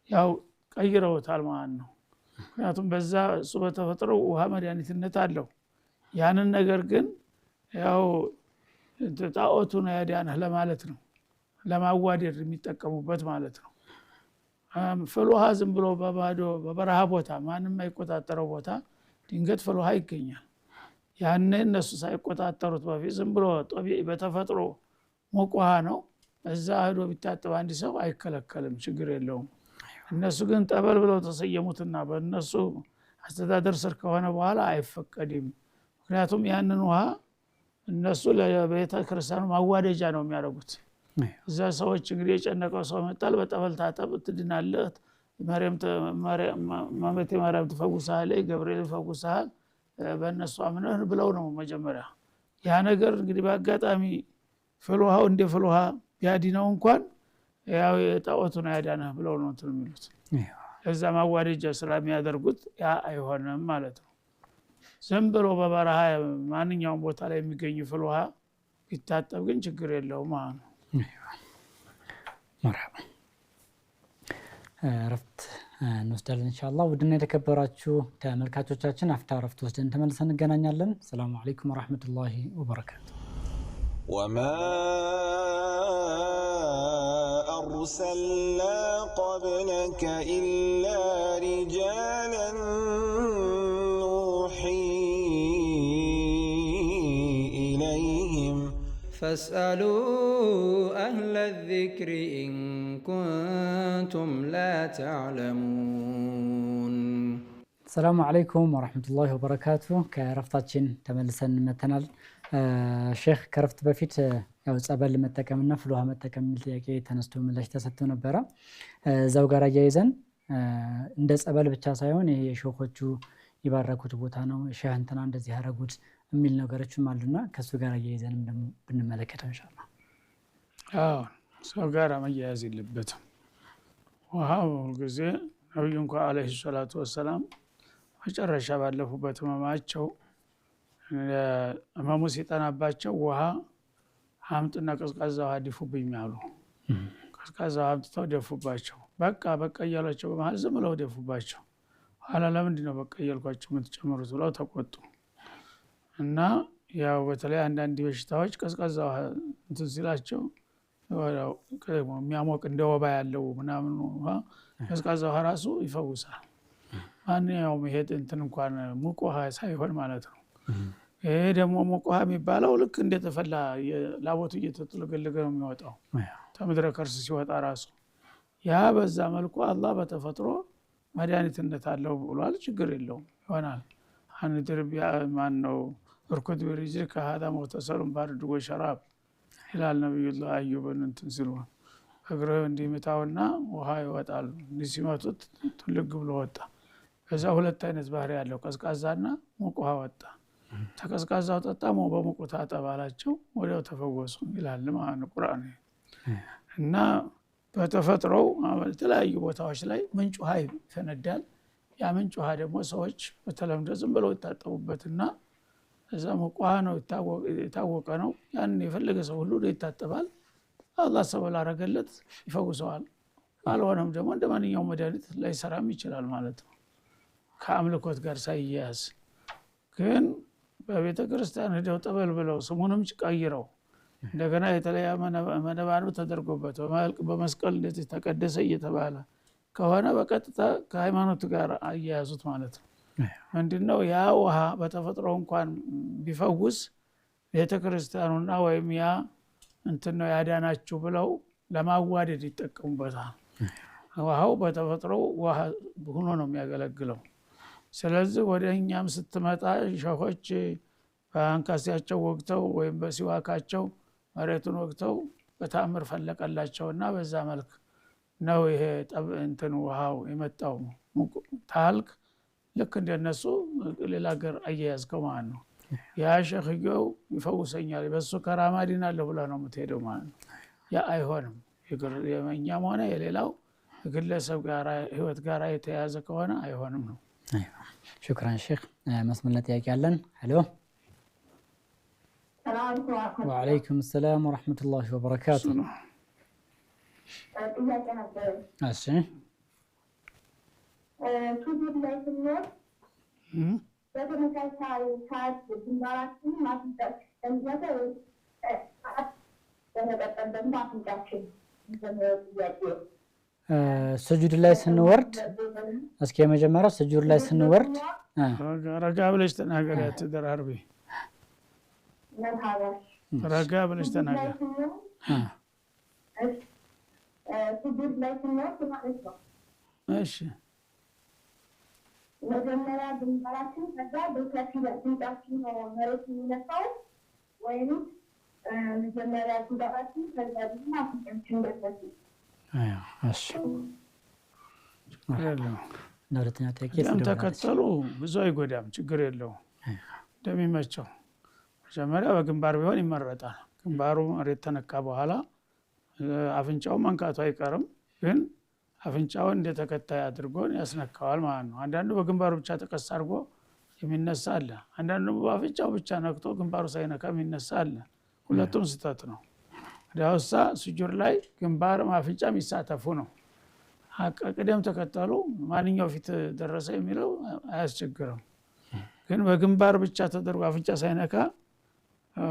Speaker 1: ያው ቀይረውታል ማለት ነው ምክንያቱም በዛ እሱ በተፈጥሮ ውሃ መድኃኒትነት አለው ያንን ነገር ግን ያው ጣዖቱን ያዳነህ ለማለት ነው ለማዋደድ የሚጠቀሙበት ማለት ነው ፍል ውሃ ዝም ብሎ በባዶ በበረሃ ቦታ ማንም አይቆጣጠረው ቦታ ድንገት ፍል ውሃ ይገኛል ያኔ እነሱ ሳይቆጣጠሩት በፊት ዝም ብሎ በተፈጥሮ ሞቅ ውሃ ነው እዛ ሄዶ ቢታጠብ አንድ ሰው አይከለከልም ችግር የለውም እነሱ ግን ጠበል ብለው ተሰየሙትና በእነሱ አስተዳደር ስር ከሆነ በኋላ አይፈቀድም ምክንያቱም ያንን ውሃ እነሱ ለቤተ ክርስቲያኑ ማዋደጃ ነው የሚያደርጉት እዛ ሰዎች እንግዲህ የጨነቀው ሰው መጣል በጠበል ታጠብ ትድናለህ ማርያም ትፈውሳለች ገብርኤል ይፈውሳል በእነሱ አምነን ብለው ነው መጀመሪያ ያ ነገር እንግዲህ በአጋጣሚ ፍል ውሃው እንደ ፍል ውሃ ቢያድነው እንኳን ያው የጣዖቱን ያዳነህ ብለው ነው እንትን የሚሉት እዛ ማዋደጃ ስለሚያደርጉት ያ አይሆንም ማለት ነው ዝም ብሎ በበረሃ ማንኛውም ቦታ ላይ የሚገኝ ፍል ውሃ ቢታጠብ ግን ችግር የለውም ማለት ነው
Speaker 2: መርሐባ ረፍት እንወስዳለን ኢንሻአላህ ውድና የተከበራችሁ ተመልካቾቻችን አፍታ ረፍት ወስደን ተመልሰን እንገናኛለን ሰላም አለይኩም ወራህመቱላሂ ወበረካቱ
Speaker 3: وما أرسلنا قبلك إلا رجالا نوحي إليهم
Speaker 4: فاسألوا أهل الذكر إن كنتم لا تعلمون
Speaker 2: السلام عليكم ورحمة الله وبركاته كرفتاتشين تملسن متنال ሼክ ከረፍት በፊት ያው ጸበል መጠቀምና ፍል ውሃ መጠቀም የሚል ጥያቄ ተነስቶ ምላሽ ተሰጥቶ ነበረ። እዛው ጋር አያይዘን እንደ ጸበል ብቻ ሳይሆን ይሄ የሼኾቹ የባረኩት ቦታ ነው ሼህ እንትና እንደዚህ ያደረጉት የሚል ነገሮችም አሉና ከሱ ጋር አያይዘንም ደግሞ ብንመለከተው ኢንሻአላህ።
Speaker 1: አዎ ሰው ጋር መያያዝ የለበትም። ውሃው ጊዜ ነብዩ እንኳን አለይሂ ሰላቱ ወሰላም መጨረሻ ባለፉበት ህመማቸው ህመሙ ሲጠናባቸው ውሃ አምጡና ቀዝቃዛ ውሃ ድፉብኝ አሉ። ቀዝቃዛ ውሃ አምጥተው ደፉባቸው። በቃ በቃ እያሏቸው በመሀል ዝም ብለው ደፉባቸው። ኋላ ለምንድን ነው በቃ እያልኳቸው የምትጨምሩት ብለው ተቆጡ። እና ያው በተለይ አንዳንድ በሽታዎች ቀዝቃዛ ውሃ እንትን ሲላቸው የሚያሞቅ እንደ ወባ ያለው ምናምን ውሃ ቀዝቃዛ ውሃ ራሱ ይፈውሳል። ማንኛውም ይሄ እንትን እንኳን ሙቅ ውሃ ሳይሆን ማለት ነው። ይሄ ደግሞ ሙቅ ውሃ የሚባለው ልክ እንደተፈላ ላቦቱ እየተጥለገለገ ነው የሚወጣው ከምድረ ከርስ ሲወጣ ራሱ። ያ በዛ መልኩ አላህ በተፈጥሮ መድኃኒትነት አለው ብሏል። ችግር የለውም ይሆናል። አንድርብ ማን ነው እርኩድ ቢሪጅሊከ ሃዛ ሙግተሰሉን ባርድ ወሸራብ ይላል ነብዩላህ አዩብን እንትን ሲሉ እግርህ እንዲመታውና ውሃ ይወጣል። እንዲህ ሲመቱት ትልቅ ብሎ ወጣ። ከዛ ሁለት አይነት ባህሪ ያለው ቀዝቃዛና ሙቅ ውሃ ወጣ። ተቀዝቃዛው ጠጣ በሙቁ ታጠብ አላቸው። ወዲያው ተፈወሱ ይላል ማለት ነው ቁርአን። እና በተፈጥሮው የተለያዩ ቦታዎች ላይ ምንጭ ውሃ ይፈነዳል። ያ ምንጭ ውሃ ደግሞ ሰዎች በተለምዶ ዝም ብለው ይታጠቡበትና እዛ ሙቅ ውሃ ነው የታወቀ ነው። ያን የፈለገ ሰው ሁሉ ይታጠባል። አላህ ሰበብ አረገለት ይፈውሰዋል። አልሆነም ደግሞ እንደ ማንኛውም መድኃኒት ላይሰራም ይችላል ማለት ነው ከአምልኮት ጋር ሳይያያዝ። ግን በቤተ ክርስቲያን ሄደው ጠበል ብለው ስሙንም ቀይረው እንደገና የተለያ መነባንብ ተደርጎበት በመስቀል እንደዚህ ተቀደሰ እየተባለ ከሆነ በቀጥታ ከሃይማኖት ጋር አያያዙት ማለት ነው። ምንድነው ያ ውሃ በተፈጥሮ እንኳን ቢፈውስ ቤተ ክርስቲያኑና ወይም ያ እንትን ነው ያዳናችሁ ብለው ለማዋደድ ይጠቀሙበታል። ውሃው በተፈጥሮ ውሃ ሆኖ ነው የሚያገለግለው። ስለዚህ ወደ እኛም ስትመጣ ሸኾች በአንካሴያቸው ወግተው ወይም በሲዋካቸው መሬቱን ወግተው በታምር ፈለቀላቸውና በዛ መልክ ነው ይሄ እንትን ውሃው የመጣው ታልክ ልክ እንደነሱ ሌላ ሀገር አያያዝከው ማለት ነው። ያ ሸኽየው ይፈውሰኛል በሱ ከራማ ድናለሁ ብላ ነው የምትሄደው ማለት ነው። ያ አይሆንም። የእኛም ሆነ የሌላው ግለሰብ ጋር ህይወት ጋር የተያያዘ ከሆነ አይሆንም ነው።
Speaker 2: ሹክራን ሼክ። መስመር ላይ ጥያቄ አለን። ሄሎ ወአለይኩም ሰላም ወራህመቱላሂ ወበረካቱ።
Speaker 5: ጥያቄ ነበር።
Speaker 2: እሺ
Speaker 5: ሱጁድ ላይ ስንወርድ በተመሳሳይ ሰዓት ግንባራችን ማፍንጫችን እንደሚመታ በመቀጠል ደግሞ አፍንጫችን ጥያቄ
Speaker 2: ስጁድ ላይ ስንወርድ እስኪ የመጀመሪያው ስጁድ ላይ ስንወርድ
Speaker 1: ረጋ ብለሽ ተናገሪ። አትደራርቢ። ረጋ ብለሽ ተናገሪ።
Speaker 5: ስጁድ ላይ ስንወርድ ማለት ነው።
Speaker 1: እሺ
Speaker 5: መጀመሪያ ግንባራችን ከዛ በከፊል አፍንጫችን ነው መሬት የሚነካው ወይም መጀመሪያ ግንባራችን ከዛ ደግሞ አፍንጫችን በከፊ
Speaker 2: እሺ ለሁለተኛ ጥያቄ
Speaker 1: ተከተሉ ብዙ አይጎዳም፣ ችግር የለውም እንደሚመቸው። መጀመሪያ በግንባር ቢሆን ይመረጣል። ግንባሩ መሬት ተነካ በኋላ አፍንጫው መንካቱ አይቀርም፣ ግን አፍንጫውን እንደ ተከታይ አድርጎን ያስነካዋል ማለት ነው። አንዳንዱ በግንባሩ ብቻ ተቀስ አድርጎ የሚነሳ አለ። አንዳንዱ በአፍንጫው ብቻ ነክቶ ግንባሩ ሳይነካ የሚነሳ አለ። ሁለቱም ስህተት ነው። ዳውሳ ስጁድ ላይ ግንባርም አፍንጫም ይሳተፉ ነው። ቅደም ተከተሉ ማንኛው ፊት ደረሰ የሚለው አያስቸግርም። ግን በግንባር ብቻ ተደርጎ አፍንጫ ሳይነካ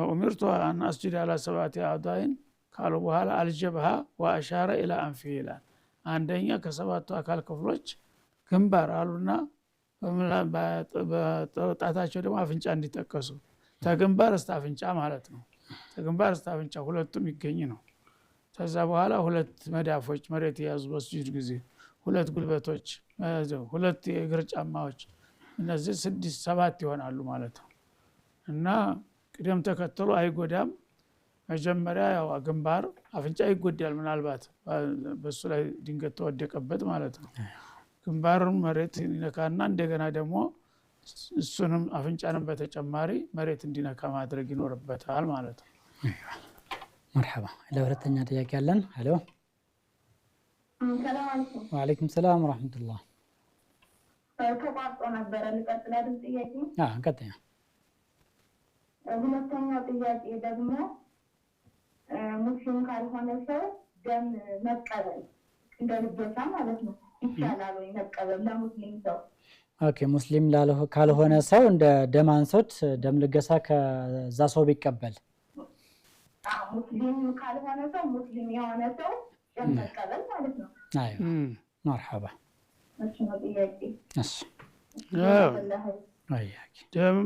Speaker 1: ኡሚርቱ አን አስጁደ ዐላ ሰብዐቲ አዕዳኢን ካሉ በኋላ አልጀብሃ ወአሻረ ኢላ አንፊ ይላል። አንደኛ ከሰባቱ አካል ክፍሎች ግንባር አሉና በጣታቸው ደግሞ አፍንጫ እንዲጠቀሱ ተግንባር እስከ አፍንጫ ማለት ነው። ተግንባር እስከ አፍንጫ ሁለቱም ይገኝ ነው። ከዛ በኋላ ሁለት መዳፎች መሬት የያዙ በስጁድ ጊዜ ሁለት ጉልበቶች፣ ሁለት የእግር ጫማዎች፣ እነዚህ 6 7 ይሆናሉ ማለት ነው። እና ቅደም ተከተሉ አይጎዳም። መጀመሪያ ያው ግንባር አፍንጫ ይጎዳል ምናልባት በሱ ላይ ድንገት ተወደቀበት ማለት ነው። ግንባሩን መሬት ይነካና እንደገና ደግሞ እሱንም አፍንጫንም በተጨማሪ መሬት እንዲነካ ማድረግ ይኖርበታል ማለት ነው።
Speaker 2: مرحبا ለሁለተኛ ጥያቄ አለን። ሄሎ
Speaker 5: ሰላም አለይኩም።
Speaker 2: ወአለይኩም ሰላም ወራህመቱላህ።
Speaker 5: ተቋርጦ ነበረ ልቀጥል አይደል ጥያቄ?
Speaker 2: ቀጥያ።
Speaker 5: ሁለተኛው ጥያቄ ደግሞ ሙስሊም ካልሆነ ሰው ደም መቀበል እንደ ልገሳ ማለት ነው ይቻላል ወይ መቀበል ለሙስሊም ሰው?
Speaker 2: ኦኬ ሙስሊም ካልሆነ ሰው እንደ ደም አንሶት ደም ልገሳ ከዛ ሰው ቢቀበል
Speaker 5: ሙስሊም ካልሆነ ሰው ሙስሊም የሆነ ሰው ደም መቀበል ማለት ነው።
Speaker 2: አይዋ مرحبا
Speaker 5: እሺ ነው ጥያቄ።
Speaker 2: እሺ
Speaker 1: ደም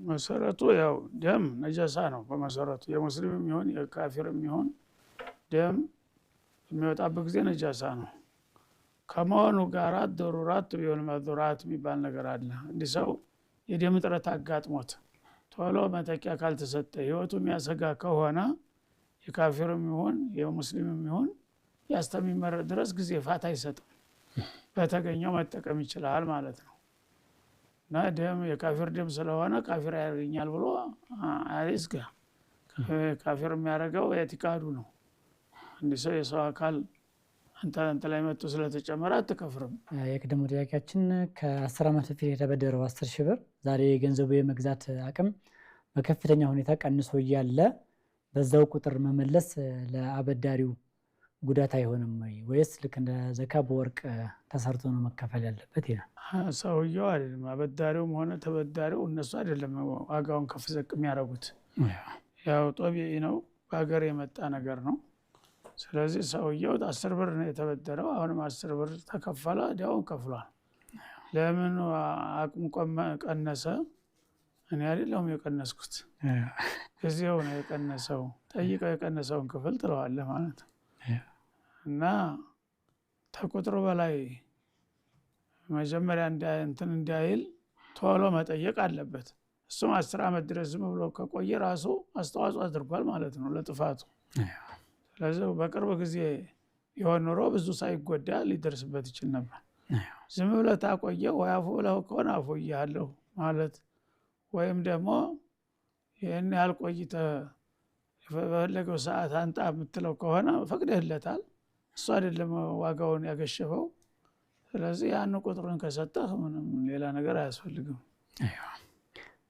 Speaker 1: መሰረቱ ያው ደም ነጃሳ ነው በመሰረቱ የሙስሊምም ይሁን የካፊርም ይሁን ደም የሚወጣበት ጊዜ ነጃሳ ነው። ከመሆኑ ጋር ضرورات ቢሆን መضرات የሚባል ነገር አለ። እንዲህ ሰው የደም እጥረት አጋጥሞት ቶሎ መተኪያ ካልተሰጠ ህይወቱ የሚያሰጋ ከሆነ የካፊርም ይሁን የሙስሊምም ይሁን ያስተሚመረጥ ድረስ ጊዜ ፋታ አይሰጥም። በተገኘው መጠቀም ይችላል ማለት ነው። እና ደም የካፊር ደም ስለሆነ ካፊር ያገኛል ብሎ አይስጋ። ካፊር የሚያደርገው የኢቲካዱ ነው። እንዲህ ሰው የሰው አካል አንተ ላይ መጥቶ ስለተጨመረ አትከፍርም።
Speaker 2: የቅድሙ ጥያቄያችን ከ10 ዓመት በፊት የተበደረው 10,000 ብር ዛሬ የገንዘቡ የመግዛት አቅም በከፍተኛ ሁኔታ ቀንሶ እያለ በዛው ቁጥር መመለስ ለአበዳሪው ጉዳት አይሆንም ወይስ ልክ እንደ ዘካ በወርቅ ተሰርቶ ነው መከፈል ያለበት ይላል?
Speaker 1: ሰውየው አይደለም አበዳሪውም ሆነ ተበዳሪው እነሱ አይደለም ዋጋውን ከፍ ዝቅ የሚያደርጉት። ያው ጦቢዒ ነው በሀገር የመጣ ነገር ነው። ስለዚህ ሰውየው 10 ብር ነው የተበደረው። አሁንም 10 ብር ተከፈለ ዲያውን ከፍሏል። ለምን አቅሙ ቀነሰ? እኔ አይደለሁም የቀነስኩት ጊዜው ነው የቀነሰው። ጠይቀው የቀነሰውን ክፍል ትለዋለህ ማለት ነው። እና ተቆጥሮ በላይ መጀመሪያ እንትን እንዳይል ቶሎ መጠየቅ አለበት። እሱም 10 ዓመት ድረስ ዝም ብሎ ከቆየ ራሱ አስተዋጽኦ አድርጓል ማለት ነው ለጥፋቱ። ስለዚህ በቅርብ ጊዜ የሆነ ኑሮ ብዙ ሳይጎዳ ሊደርስበት ይችል ነበር። ዝም ብለህ ታቆየው ወይ አፉ ብለው ከሆነ አፉ እያለሁ ማለት ወይም ደግሞ ይህን ያህል ቆይተህ በፈለገው ሰዓት አንጣ የምትለው ከሆነ ፈቅደህለታል። እሱ አይደለም ዋጋውን ያገሸፈው። ስለዚህ ያን ቁጥሩን ከሰጠህ ምንም ሌላ ነገር አያስፈልግም።
Speaker 2: አይዋ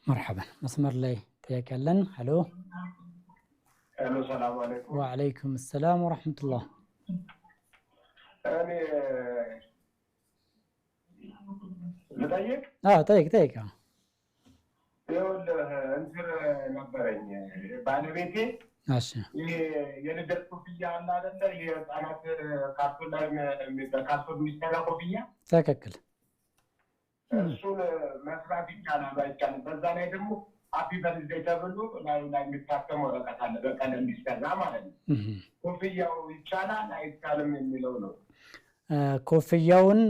Speaker 2: مرحبا መስመር ላይ ጥያቄ አለን። ሄሎ
Speaker 9: ሄሎ ሰላም አለይኩም።
Speaker 2: ወአለይኩም ሰላም ወራህመቱላህ።
Speaker 9: እኔ ልጠይቅ?
Speaker 2: ጠይቅ።
Speaker 9: ይኸውልህ እንትን ነበረኝ ባለቤቴ የልደት ኮፍያ አለ አይደለ? የህፃናት ካርቶን ላይ በካርቶን የሚሰራ ኮፍያ
Speaker 2: ትክክል።
Speaker 9: እሱን መስራት ይቻላል አይቻልም? በዛ ላይ ደግሞ ሃፒ በርዝዴይ ተብሎ ላይ የሚታተም ወረቀት አለ በቀለም የሚሰራ ማለት ነው። ኮፍያው ይቻላል አይቻልም የሚለው ነው።
Speaker 2: ኮፍያውን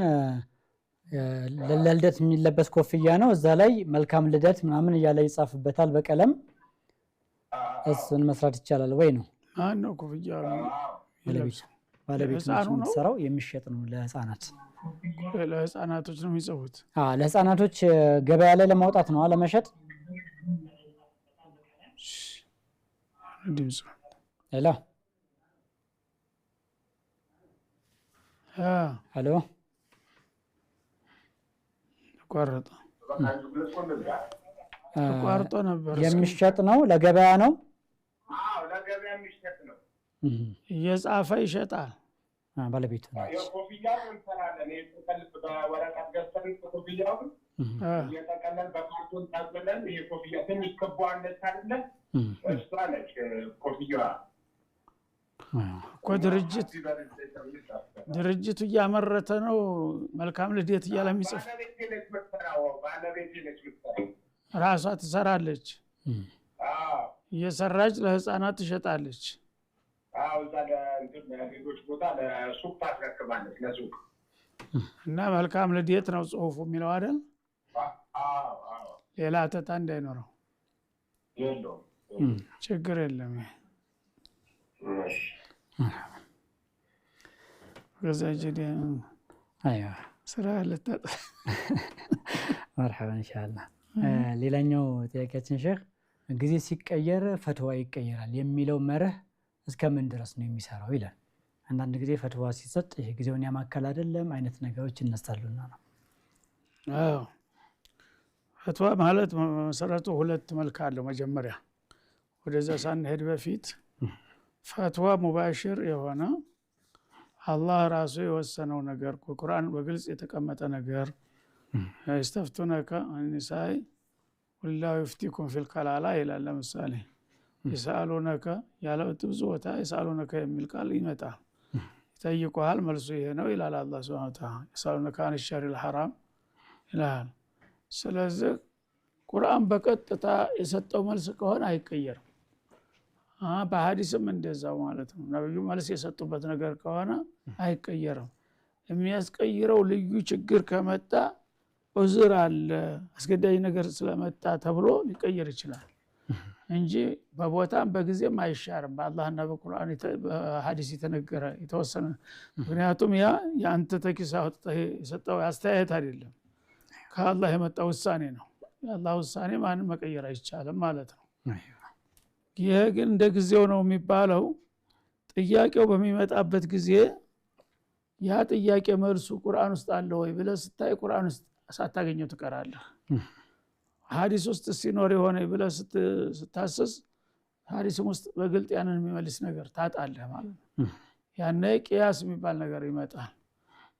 Speaker 2: ለልደት የሚለበስ ኮፍያ ነው። እዛ ላይ መልካም ልደት ምናምን እያለ ይጻፍበታል በቀለም። እሱን መስራት ይቻላል ወይ ነው?
Speaker 1: ነው ኮፍያው
Speaker 2: ባለቤቱ የሚሰራው የሚሸጥ ነው ለህፃናት።
Speaker 1: ለህፃናቶች ነው የሚጽፉት።
Speaker 2: ለህፃናቶች ገበያ ላይ ለማውጣት ነው ለመሸጥ።
Speaker 1: ድምጽ
Speaker 2: ሄሎ
Speaker 1: ተቋርጦ ነበር።
Speaker 2: የሚሸጥ ነው ለገበያ ነው?
Speaker 9: አዎ ለገበያ የሚሸጥ ነው።
Speaker 1: እየጻፈ ይሸጣል
Speaker 2: ባለቤቱ ነው።
Speaker 9: የኮፍያው እንሰራለን የጥቅልፍ በወረቀት ገዝተን ኮፍያው እየጠቀለል በካርቶን ጠቅልለን ይሄ ኮፍያ ትንሽ ክቧ አለች አይደለ? እሷ ነች ኮፍያዋ
Speaker 1: እኮ ድርጅቱ እያመረተ ነው መልካም ልደት እያለ የሚጽፍ።
Speaker 9: ባለቤቴ ነች የምትሰራው።
Speaker 1: ራሷ ትሰራለች። እየሰራች ለህፃናት ትሸጣለች።
Speaker 9: እዛ ለሌሎች ቦታ ለሱቅ ታስረክባለች ለሱቅ።
Speaker 1: እና መልካም ልደት ነው ጽሁፉ የሚለው አይደል? ሌላ አተታ እንዳይኖረው።
Speaker 9: የለውም።
Speaker 1: ችግር የለም።
Speaker 9: እሺ
Speaker 1: ከዛ ጀዲ
Speaker 2: አይዋ
Speaker 1: ስራ ለታጠ
Speaker 2: مرحبا ኢንሻአላህ። ሌላኛው ጥያቄያችን ሼክ ጊዜ ሲቀየር ፈትዋ ይቀየራል የሚለው መርህ እስከምን ድረስ ነው የሚሰራው ይላል። አንዳንድ ጊዜ ፈትዋ ሲሰጥ ይሄ ጊዜውን ያማከለ አይደለም አይነት ነገሮች ይነሳሉና ነው።
Speaker 1: አዎ ፈትዋ ማለት መሰረቱ ሁለት መልክ አለው። መጀመሪያ ወደዛ ሳንሄድ በፊት ፈትዋ ሙባሽር የሆነ አላህ ራሱ የወሰነው ነገር ቁርአን በግልጽ የተቀመጠ ነገር ይስተፍቱነከ አኒሳይ ወላሁ ይፍቲኩም ፊል ከላላ ይላል። ለምሳሌ ይስአሉነከ ያለው ብዙ ቦታ ይስአሉነከ የሚል ቃል ይመጣል። ይጠይቁሃል መልሱ ይሄ ነው ይላል አላህ ሱብሓነሁ ወተዓላ። ይስአሉነከ አን ሸሪል ሐራም ይላል። ስለዚህ ቁርአን በቀጥታ የሰጠው መልስ ከሆነ አይቀየርም። በሐዲስም እንደዛው ማለት ነው። ነብዩ መልስ የሰጡበት ነገር ከሆነ አይቀየርም። የሚያስቀይረው ልዩ ችግር ከመጣ ዑዝር አለ አስገዳጅ ነገር ስለመጣ ተብሎ ሊቀየር ይችላል እንጂ በቦታም በጊዜም አይሻርም። በአላህና በቁርአን በሐዲስ የተነገረ የተወሰነ። ምክንያቱም ያ ያንተ ተኪሳ የሰጠው አስተያየት አይደለም፣ ከአላህ የመጣ ውሳኔ ነው። የአላህ ውሳኔ ማንም መቀየር አይቻልም ማለት ነው። ይሄ ግን እንደ ጊዜው ነው የሚባለው። ጥያቄው በሚመጣበት ጊዜ ያ ጥያቄ መልሱ ቁርአን ውስጥ አለ ወይ ብለህ ስታይ ቁርአን ውስጥ ሳታገኘው ትቀራለህ። ሐዲስ ውስጥ ሲኖር የሆነ ብለህ ስታስስ ሐዲስም ውስጥ በግልጥ ያንን የሚመልስ ነገር ታጣለህ ማለት ነው። ያኔ ቂያስ የሚባል ነገር ይመጣል።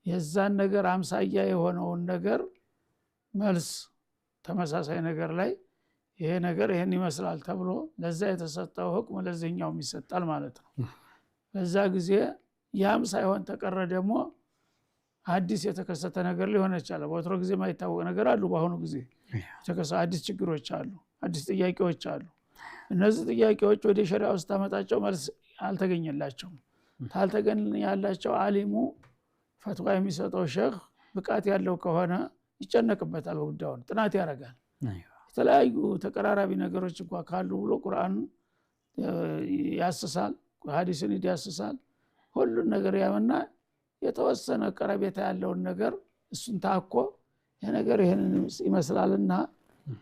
Speaker 1: የዛን ነገር አምሳያ የሆነውን ነገር መልስ ተመሳሳይ ነገር ላይ ይሄ ነገር ይሄን ይመስላል ተብሎ ለዛ የተሰጠው ሁክም ለዚህኛው ይሰጣል ማለት ነው። በዛ ጊዜ ያም ሳይሆን ተቀረ ደግሞ አዲስ የተከሰተ ነገር ሊሆን ይችላል። በወትሮ ጊዜ ማይታወቅ ነገር አሉ። በአሁኑ ጊዜ የተከሰተ አዲስ ችግሮች አሉ፣ አዲስ ጥያቄዎች አሉ። እነዚህ ጥያቄዎች ወደ ሸሪዓ ውስጥ ታመጣቸው መልስ አልተገኘላቸውም። ታልተገኘላቸው አሊሙ ፈትዋ የሚሰጠው ሼክ ብቃት ያለው ከሆነ ይጨነቅበታል፣ ጉዳዩን ጥናት ያደርጋል። የተለያዩ ተቀራራቢ ነገሮች እንኳን ካሉ ብሎ ቁርአን ያስሳል፣ ሐዲስን ያስሳል። ሁሉን ነገር ያመና የተወሰነ ቀረቤታ ያለውን ነገር እሱን ታኮ የነገር ይሄን ይመስላልና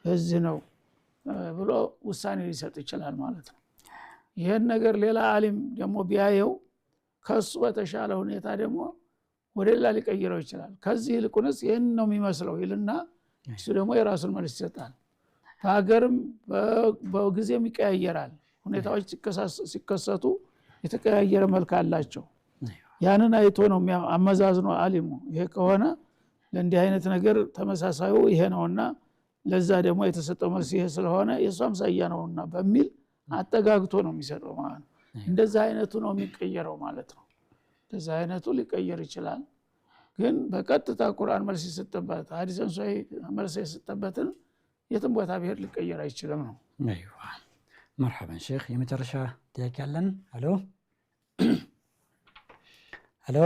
Speaker 1: በዚህ ነው ብሎ ውሳኔ ሊሰጥ ይችላል ማለት ነው። ይሄን ነገር ሌላ ዓሊም ደግሞ ቢያየው ከሱ በተሻለ ሁኔታ ደግሞ ወደ ሌላ ሊቀይረው ይችላል። ከዚህ ይልቁንስ ይሄን ነው የሚመስለው ይልና እሱ ደግሞ የራሱን መልስ ይሰጣል። በሀገርም በጊዜም ይቀያየራል። ሁኔታዎች ሲከሰቱ የተቀያየረ መልክ አላቸው። ያንን አይቶ ነው አመዛዝኖ አሊሙ ይሄ ከሆነ ለእንዲህ አይነት ነገር ተመሳሳዩ ይሄ ነውና ለዛ ደግሞ የተሰጠው መልስ ይሄ ስለሆነ የሷም ሳያ ነውና በሚል አጠጋግቶ ነው የሚሰጠው ማለት ነው። እንደዛ አይነቱ ነው የሚቀየረው ማለት ነው። እንደዛ አይነቱ ሊቀየር ይችላል። ግን በቀጥታ ቁርአን መልስ ይሰጥበት ሐዲስን ሷይ መልስ ይሰጥበትን የትም ቦታ ቢሄድ ሊቀየር አይችልም ነው።
Speaker 2: አይዋ مرحبا شيخ የመጨረሻ ጥያቄ አለን። ሄሎ ሄሎ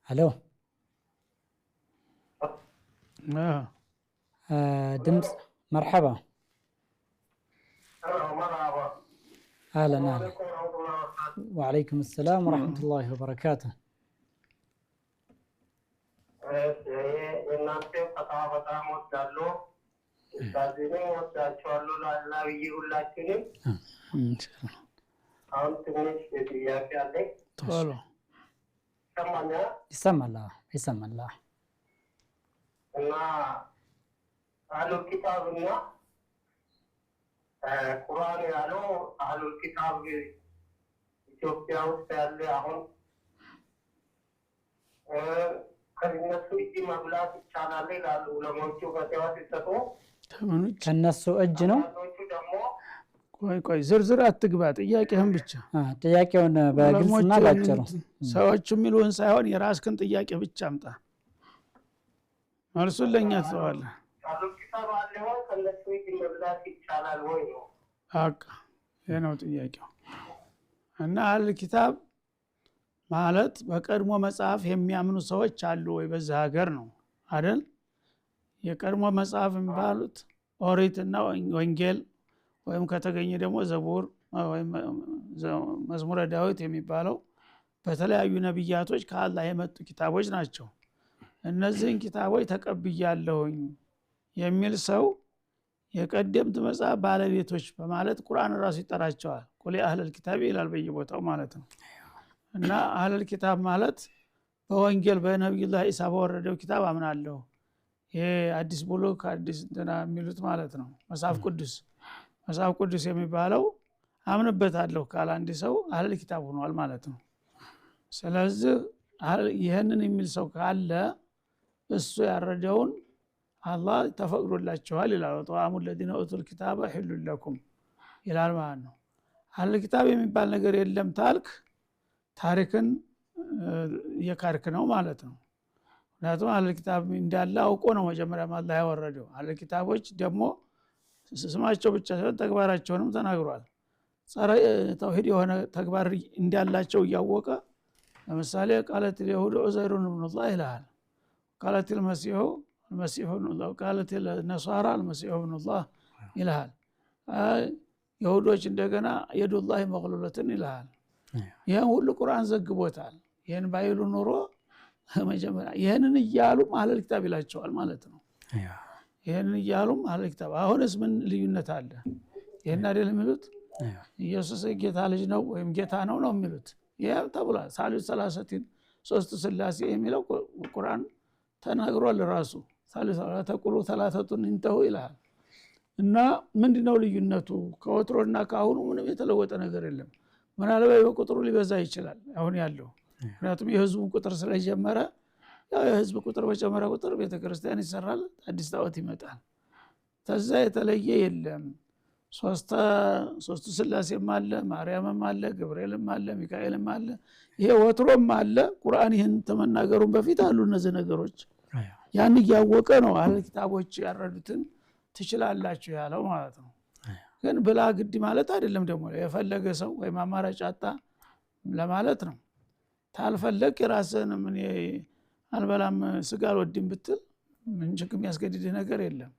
Speaker 2: ሄሎ ድምጽ مرحبا اهلا اهلا وعليكم السلام ورحمة الله وبركاته.
Speaker 9: እናንተ ፈታዋ በጣም ወዳለሁ ታዲያ ወዳቸዋለሁ ላላዊ ሁላችንም አሁን ትንሽ ጥያቄ አለኝ።
Speaker 1: ቶሎ
Speaker 2: ይሰማል
Speaker 9: እና አህሉል ኪታብና ቁርአን ያለው አህሉል ኪታብ ኢትዮጵያ ውስጥ ያለ አሁን ከነሱ እጅ መብላት ይቻላል ይላሉ ዑለሞቹ ፈትዋ ሲሰጡ።
Speaker 2: ከነሱ እጅ ነው።
Speaker 1: ቆይ ዝርዝር አትግባ፣ ጥያቄህን ብቻ
Speaker 2: ጥያቄውን በግልጽና ባጭሩ
Speaker 1: ሰዎች የሚሉህን ሳይሆን የራስህን ጥያቄ ብቻ አምጣ። መልሱን ለኛ ተዋለህ።
Speaker 9: አህሉል ኪታብ አለው ከነሱ እጅ መብላት ይቻላል ወይ ነው?
Speaker 1: በቃ ይሄ ነው ጥያቄው። እና አህሉል ኪታብ ማለት በቀድሞ መጽሐፍ የሚያምኑ ሰዎች አሉ ወይ በዛ ሀገር ነው አይደል? የቀድሞ መጽሐፍ የሚባሉት ኦሪትና ወንጌል ወይም ከተገኘ ደግሞ ዘቡር ወይም መዝሙረ ዳዊት የሚባለው በተለያዩ ነብያቶች ከአላህ የመጡ ኪታቦች ናቸው። እነዚህን ኪታቦች ተቀብያለሁኝ የሚል ሰው የቀደምት መጽሐፍ ባለቤቶች በማለት ቁርአን ራሱ ይጠራቸዋል። ቁል አህለል ኪታብ ይላል በየቦታው ማለት ነው። እና አህለል ኪታብ ማለት በወንጌል በነብዩላህ ኢሳ በወረደው ኪታብ አምናለሁ። ይሄ አዲስ ብሉክ አዲስ እንትና የሚሉት ማለት ነው። መጽሐፍ ቅዱስ የሚባለው አምንበታለሁ ካለ አንድ ሰው አህለል ኪታብ ሆኗል ማለት ነው። ስለዚህ ይህንን የሚል ሰው ካለ እሱ ያረደውን አላህ ተፈቅዶላችኋል ይላል። ወጠዓሙ الذين اوتوا الكتاب حل لكم ይላል ማለት ነው። አህለል ኪታብ የሚባል ነገር የለም ታልክ ታሪክን የካርክ ነው ማለት ነው። ምክንያቱም አህለል ኪታብ እንዳለ አውቆ ነው መጀመሪያ አላህ ያወረደው። አህለል ኪታቦች ደግሞ ስማቸው ብቻ ሳይሆን ተግባራቸውንም ተናግሯል። ጸረ ተውሂድ የሆነ ተግባር እንዳላቸው እያወቀ ለምሳሌ ቃለት اليهود عزير ابن الله ይላል። ቃለት المسيح ابن الله ቃለት النصارى المسيح ابن الله ይላል። ይሁዶች እንደገና የዱላህ መግሉለትን ይላል። ይሄን ሁሉ ቁርአን ዘግቦታል። ይሄን ባይሉ ኑሮ መጀመሪያ ይሄንን እያሉ አህለል ኪታብ ይላቸዋል ማለት ነው። ይሄንን እያሉ አህለል ኪታብ አሁንስ ምን ልዩነት አለ? ይሄን አይደል የሚሉት? ኢየሱስ ጌታ ልጅ ነው ወይም ጌታ ነው የሚሉት። ይሄም ተብሏል። ሳሊስ ሰላሰቲን ሶስት ስላሴ የሚለው ቁርአን ተናግሯል ራሱ። ሳሊስ ተቁሉ ሰላሰቱን እንተው ይላል። እና ምንድነው ልዩነቱ? ከወትሮና ካሁኑ ምንም የተለወጠ ነገር የለም። ምናልባት በቁጥሩ ሊበዛ ይችላል አሁን ያለው። ምክንያቱም የህዝቡን ቁጥር ስለጀመረ ያው የህዝብ ቁጥር በጨመረ ቁጥር ቤተክርስቲያን ይሰራል፣ አዲስ ጣዖት ይመጣል። ተዛ የተለየ የለም። ሶስቱ ስላሴም አለ፣ ማርያምም አለ፣ ገብርኤልም አለ፣ ሚካኤልም አለ። ይሄ ወትሮም አለ። ቁርአን ይሄን ተመናገሩን በፊት አሉ እነዚህ ነገሮች። ያን እያወቀ ነው አህለል ኪታቦች ያረዱትን ትችላላችሁ ያለው ማለት ነው። ግን ብላ ግድ ማለት አይደለም። ደግሞ የፈለገ ሰው ወይም አማራጭ አጣ ለማለት ነው። ታልፈለክ የራስህን ምን አልበላም ስጋ አልወድም ብትል ምን ችግር የሚያስገድድ ነገር የለም።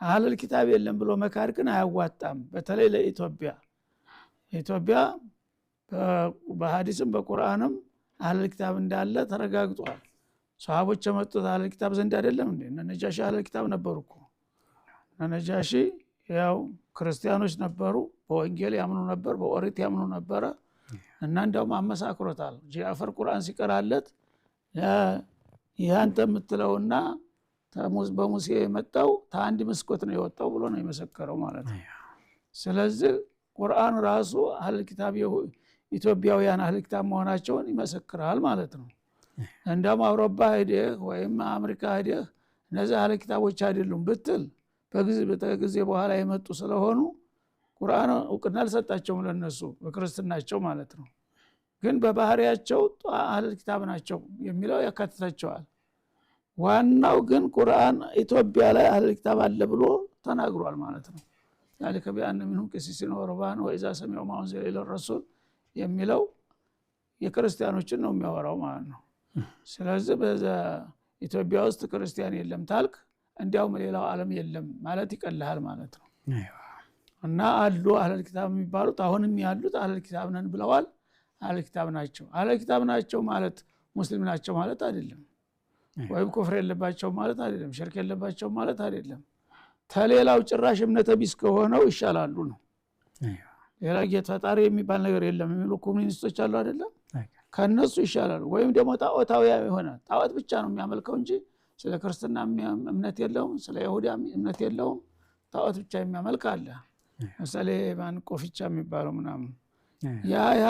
Speaker 1: አህለል ኪታብ የለም ብሎ መካድ ግን አያዋጣም። በተለይ ለኢትዮጵያ በሐዲስም በቁርአንም አህለል ኪታብ እንዳለ ተረጋግጧል። ሷሃቦች የመጡት አህለል ኪታብ ዘንድ አይደለም እንዴ? ነጃሺ አህለል ኪታብ ነበሩ እኮ። ነጃሺ ያው ክርስቲያኖች ነበሩ፣ በወንጌል ያምኑ ነበር፣ በኦሪት ያምኑ ነበረ። እና እንደውም አመሳክሮታል። ጃፈር ቁርአን ሲቀራለት ያንተ የምትለውና በሙሴ የመጣው ታንዲ መስኮት ነው የወጣው ብሎ ነው የመሰከረው ማለት ነው። ስለዚህ ቁርአን ራሱ አህለል ኪታብ ኢትዮጵያውያን አህለል ኪታብ መሆናቸውን ይመሰክራል ማለት ነው። እንደውም አውሮፓ ሄደህ ወይም አሜሪካ ሄደህ እነዚህ አህለል ኪታቦች አይደሉም ብትል በጊዜ በኋላ የመጡ ስለሆኑ ቁርአን እውቅና አልሰጣቸውም ለነሱ በክርስትናቸው ማለት ነው። ግን በባህሪያቸው አህለል ኪታብ ናቸው የሚለው ያካትታቸዋል። ዋናው ግን ቁርአን ኢትዮጵያ ላይ አህለል ኪታብ አለ ብሎ ተናግሯል ማለት ነው። ذلك بأن منهم قسيسين ورهبان وإذا سمعوا ما أنزل إلى الرسول የሚለው የክርስቲያኖችን ነው የሚያወራው ማለት ነው። ስለዚህ በኢትዮጵያ ውስጥ ክርስቲያን የለም ታልክ እንዲያውም ሌላው ዓለም የለም ማለት ይቀልሃል ማለት ነው። እና አሉ አህለል ኪታብ የሚባሉት አሁንም ያሉት አህለል ኪታብ ነን ብለዋል። አህለል ኪታብ ናቸው። አህለል ኪታብ ናቸው ማለት ሙስሊም ናቸው ማለት አይደለም። ወይም ኩፍር የለባቸው ማለት አይደለም። ሽርክ የለባቸው ማለት አይደለም። ተሌላው ጭራሽ እምነተ ቢስ ከሆነው ይሻላሉ ነው። ሌላ ጌታ ፈጣሪ የሚባል ነገር የለም የሚሉ ኮሙኒስቶች አሉ አይደለም? ከነሱ ይሻላሉ። ወይም ደግሞ ጣዖታዊ የሆነ ጣዖት ብቻ ነው የሚያመልከው እንጂ ስለ ክርስትና እምነት የለውም፣ ስለ ይሁዳ እምነት የለውም። ጣዖት ብቻ የሚያመልክ አለ። ለምሳሌ ማን ቆፍቻ የሚባለው ምናምን ያ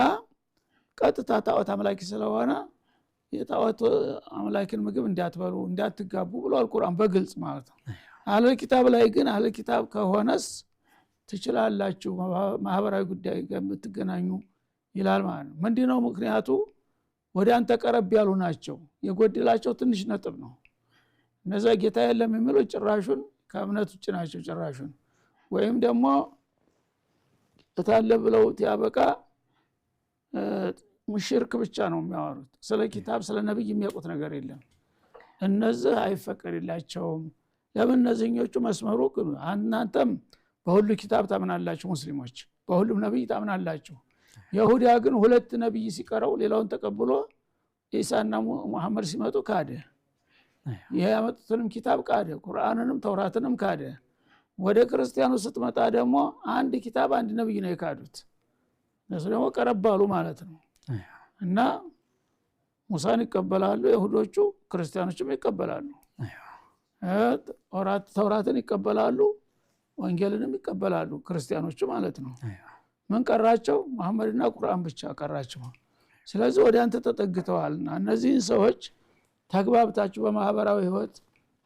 Speaker 1: ቀጥታ ጣዖት አምላኪ ስለሆነ የጣዖት አምላኪን ምግብ እንዳትበሉ እንዳትጋቡ ብሏል ቁርአን በግልጽ ማለት ነው። አህለል ኪታብ ላይ ግን አህለል ኪታብ ከሆነስ ትችላላችሁ ማህበራዊ ጉዳይ ከምትገናኙ ይላል ማለት ነው። ምንድነው ምክንያቱ? ወደ አንተ ቀረብ ያሉ ናቸው። የጎደላቸው ትንሽ ነጥብ ነው። እነዛ ጌታ የለም የሚሉ ጭራሹን ከእምነት ውጭ ናቸው ጭራሹን። ወይም ደግሞ እታለ ብለው ያበቃ ሙሽርክ ብቻ ነው የሚያወሩት። ስለ ኪታብ ስለ ነብይ የሚያውቁት ነገር የለም። እነዚህ አይፈቀድላቸውም። ለምን እነዚህኞቹ መስመሩ እናንተም በሁሉ ኪታብ ታምናላችሁ ሙስሊሞች በሁሉም ነብይ ታምናላችሁ ይሁዳ ግን ሁለት ነብይ ሲቀረው ሌላውን ተቀብሎ ኢሳና መሐመድ ሲመጡ ካደ ያመጡትንም ኪታብ ካደ ቁርአንንም ተውራትንም ካደ ወደ ክርስቲያኑ ስትመጣ ደግሞ አንድ ኪታብ አንድ ነብይ ነው የካዱት እነሱ ደግሞ ቀረባሉ ማለት ነው እና ሙሳን ይቀበላሉ ይሁዶቹ ክርስቲያኖችም ይቀበላሉ ተውራትን ይቀበላሉ ወንጌልንም ይቀበላሉ ክርስቲያኖቹ ማለት ነው ምን ቀራቸው መሐመድና ቁርአን ብቻ ቀራቸው ስለዚህ ወደ አንተ ተጠግተዋልና እነዚህን ሰዎች ተግባብታችሁ በማህበራዊ ህይወት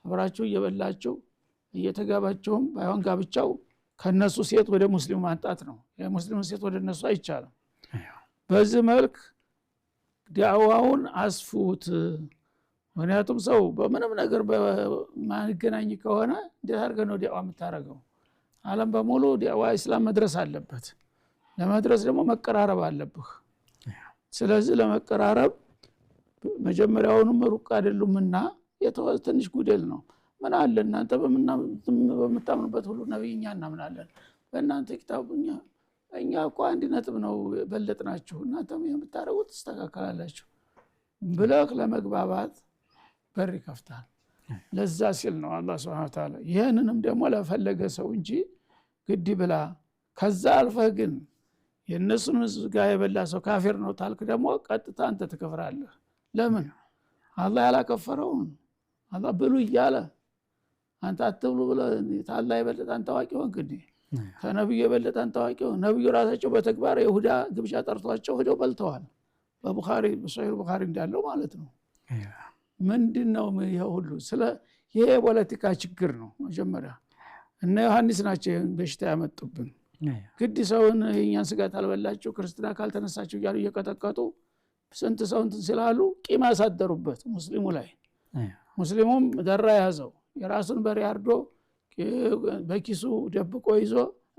Speaker 1: አብራችሁ እየበላችሁ እየተጋባችሁም ባይሆን ጋብቻው ከነሱ ሴት ወደ ሙስሊም ማንጣት ነው የሙስሊም ሴት ወደ እነሱ አይቻልም በዚህ መልክ ዳዕዋውን አስፉት ምክንያቱም ሰው በምንም ነገር በማንገናኝ ከሆነ እንዴት አድርገህ ነው ዳዕዋ የምታረገው ዓለም በሙሉ ዳዕዋ እስላም መድረስ አለበት ለመድረስ ደግሞ መቀራረብ አለብህ ስለዚህ ለመቀራረብ መጀመሪያውንም ሩቅ አይደሉምና ትንሽ ጉደል ነው ምን አለ እናንተ በመታምኑበት ሁሉ ነብይኛ እናምናለን በእናንተ ኪታብኛ እኛ እኮ አንድ ነጥብ ነው በለጥናችሁ እናንተም የምታረጉት ተስተካከላላችሁ ብለህ ለመግባባት በር ይከፍታል ለዛ ሲል ነው አላህ Subhanahu Wa Ta'ala ይሄንንም ደግሞ ለፈለገ ሰው እንጂ ግድ ብላ ከዛ አልፈህ ግን የነሱን ዝጋ የበላ ሰው ካፊር ነው ታልክ ደግሞ ቀጥታ አንተ ትከፍራለህ ለምን አላህ ያላከፈረውን አላህ ብሉ ይያለ አንተ አትብሉ ብለ ታላ የበለጠ አንተ ታዋቂ ሆንክ እንዴ ከነብዩ የበለጠ አንተ ታዋቂ ሆንክ ነብዩ ራሳቸው በተግባር ይሁዳ ግብዣ ጠርቷቸው ሄደው በልተዋል በቡኻሪ በሶሂህ ቡኻሪ እንዳለው ማለት ነው ምንድነው ይሄ ሁሉ ስለ ይሄ ፖለቲካ ችግር ነው መጀመሪያ እነ ዮሐንስ ናቸው በሽታ ያመጡብን ግድ ሰውን የኛን ስጋት አልበላችሁ ክርስቲና ካልተነሳችሁ ይያሉ እየቀጠቀጡ ስንት ሰው እንትን ሲላሉ ቂም አሳደሩበት ሙስሊሙ ላይ ሙስሊሙም ደራ ያዘው የራሱን በሬ አርዶ በኪሱ ደብቆ ይዞ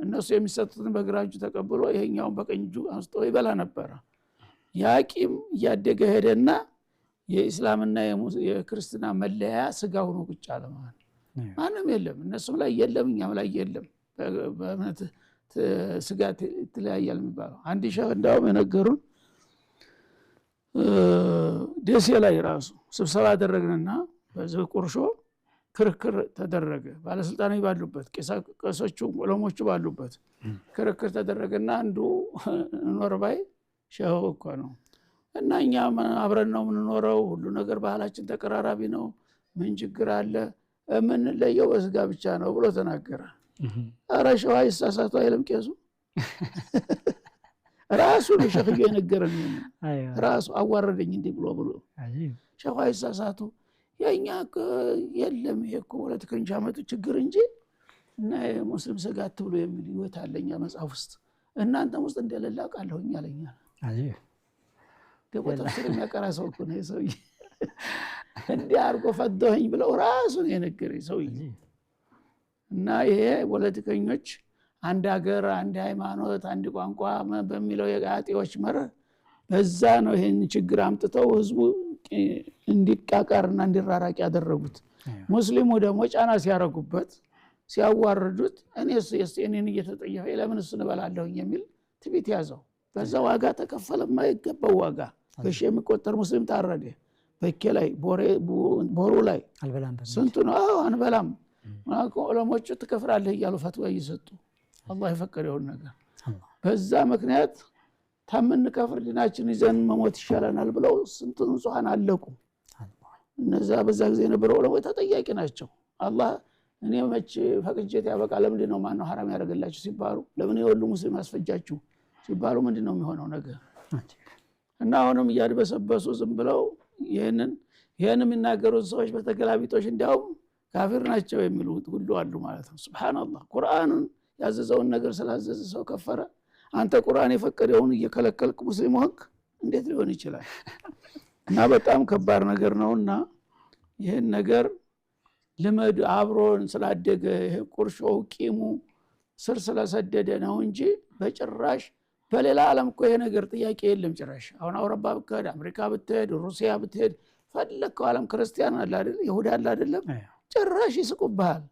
Speaker 1: እነሱ የሚሰጡትን በግራጁ ተቀብሎ ይሄኛውን በቀኝ እጁ አንስቶ ይበላ ነበር ያቂም ያደገ ሄደና የእስላምና የክርስቲና መለያ ስጋ ሆኖ ቁጭ አለ ማለት ማንም የለም እነሱም ላይ የለም እኛም ላይ የለም በእምነት ስጋት ተለያያል የሚባለው አንድ ሸህ እንዳውም የነገሩን ደሴ ላይ ራሱ ስብሰባ አደረግንና በዚህ ቁርሾ ክርክር ተደረገ ባለስልጣናት ባሉበት ቄሶቹ ዑለሞቹ ባሉበት ክርክር ተደረገና አንዱ ኖርባይ ሸህ እኮ ነው እና እኛ አብረን ነው የምንኖረው ሁሉ ነገር ባህላችን ተቀራራቢ ነው ምን ችግር አለ ምን ለየው በስጋ ብቻ ነው ብሎ ተናገረ አረ ሸዋ ይሳሳቱ አይልም ቄሱ ራሱ ለሸኽዬ የነገረን ራሱ አዋረደኝ እንዴ ብሎ ሸዋ ይሳሳቱ የኛ የለም ይሄኮ ወለተከንጃ መጡ ችግር እንጂ እና ሙስሊም ስጋት ብሎ የሚል ይወት አለኛ መጽሐፍ ውስጥ እናንተም ውስጥ እንደሌላ ቃልሆኛ አለኛ ደቦታ ስለሚያቀራ ሰው እኮ ነው ሰው እንዴ አርጎ ፈደኝ ብለው ራሱ ነው የነገረኝ ሰው እና ይሄ ወለተከኞች አንድ ሀገር አንድ ሃይማኖት አንድ ቋንቋ በሚለው የጋጤዎች መርህ በዛ ነው ይሄን ችግር አምጥተው ህዝቡ እንዲቃቃርና እንዲራራቅ ያደረጉት ሙስሊሙ ደግሞ ጫና ሲያረጉበት ሲያዋርዱት እኔስ የኔን እየተጠየፈ ለምን እሱ እንበላለሁ የሚል ትቢት ያዘው በዛ ዋጋ ተከፈለ ማይገባው ዋጋ በሺ የሚቆጠር ሙስሊም ታረደ በከ ላይ ቦሩ ላይ
Speaker 2: አልበላም
Speaker 1: ስንቱ ነው አንበላም ማቆ ዑለሞቹ ተከፍራለህ ይያሉ ፈትዋ ይሰጡ አላህ የፈቀደው ነገር በዛ ምክንያት ታምን ከፍር ዲናችን ይዘን መሞት ይሻላል ብለው ስንቱ ንጹሃን አለቁ እነዛ በዛ ጊዜ የነበረው ዑለሞች ተጠያቂ ናቸው አላህ እኔ መች ፈቅጄት ያበቃ ለምንድን ነው ማነው ሐራም ያደርግላችሁ ሲባሉ ለምን የሁሉ ሙስሊም አስፈጃችሁ ሲባሉ ምንድነው የሚሆነው ነገር እና አሁንም ያድበሰበሱ ዝም ብለው ይሄንን የሚናገሩት ሰዎች በተገላቢጦሽ እንዲያው ካፊር ናቸው የሚሉት ሁሉ አሉ ማለት ነው ሱብሃንአላህ ቁርአንን ያዘዘውን ነገር ስላዘዘ ሰው ከፈረ አንተ ቁርአን የፈቀደውን እየከለከልክ ሙስሊም ሆንክ እንዴት ሊሆን ይችላል እና በጣም ከባድ ነገር ነውና ይሄን ነገር ለመድ አብሮን ስላደገ ይሄ ቁርሾው ቂሙ ስር ስለሰደደ ነው እንጂ በጭራሽ በሌላ ዓለም እኮ ይሄ ነገር ጥያቄ የለም ጭራሽ አሁን አውሮፓ ብትሄድ አሜሪካ ብትሄድ ሩሲያ ብትሄድ ፈለከው ዓለም ክርስቲያን አለ አይደል ይሁዳ አለ አይደለም ጭራሽ ይስቁብሃል።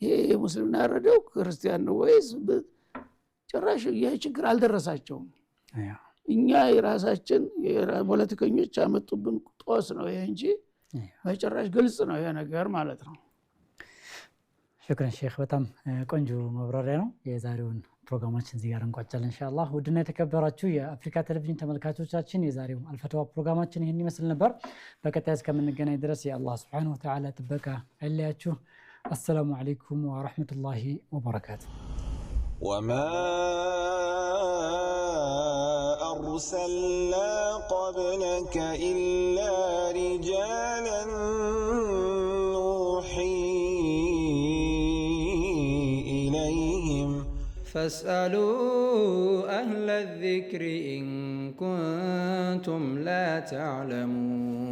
Speaker 1: ይሄ ሙስሊም ነው ያረደው ክርስቲያን ነው ወይስ? ጭራሽ ይሄ ችግር አልደረሳቸውም። እኛ የራሳችን ፖለቲከኞች ያመጡብን ጦስ ነው ይሄ እንጂ በጭራሽ ግልጽ ነው ይሄ ነገር ማለት ነው።
Speaker 2: ሽክራን ሼክ፣ በጣም ቆንጆ ማብራሪያ ነው። የዛሬውን ፕሮግራማችን እዚህ ጋር እንቋጫለን ኢንሻአላህ። ውድና የተከበራችሁ የአፍሪካ ቴሌቪዥን ተመልካቾቻችን የዛሬው አልፈትዋ ፕሮግራማችን ይህን ይመስል ነበር። በቀጣይ እስከምንገናኝ ድረስ የአላህ ሱብሓነሁ ወተዓላ ጥበቃ አይለያችሁ። አሰላሙ አለይኩም ወራህመቱላሂ ወበረካቱ።
Speaker 3: وما أرسلنا قبلك إلا رجالا نوحي إليهم
Speaker 4: فاسألوا أهل الذكر إن كنتم لا تعلمون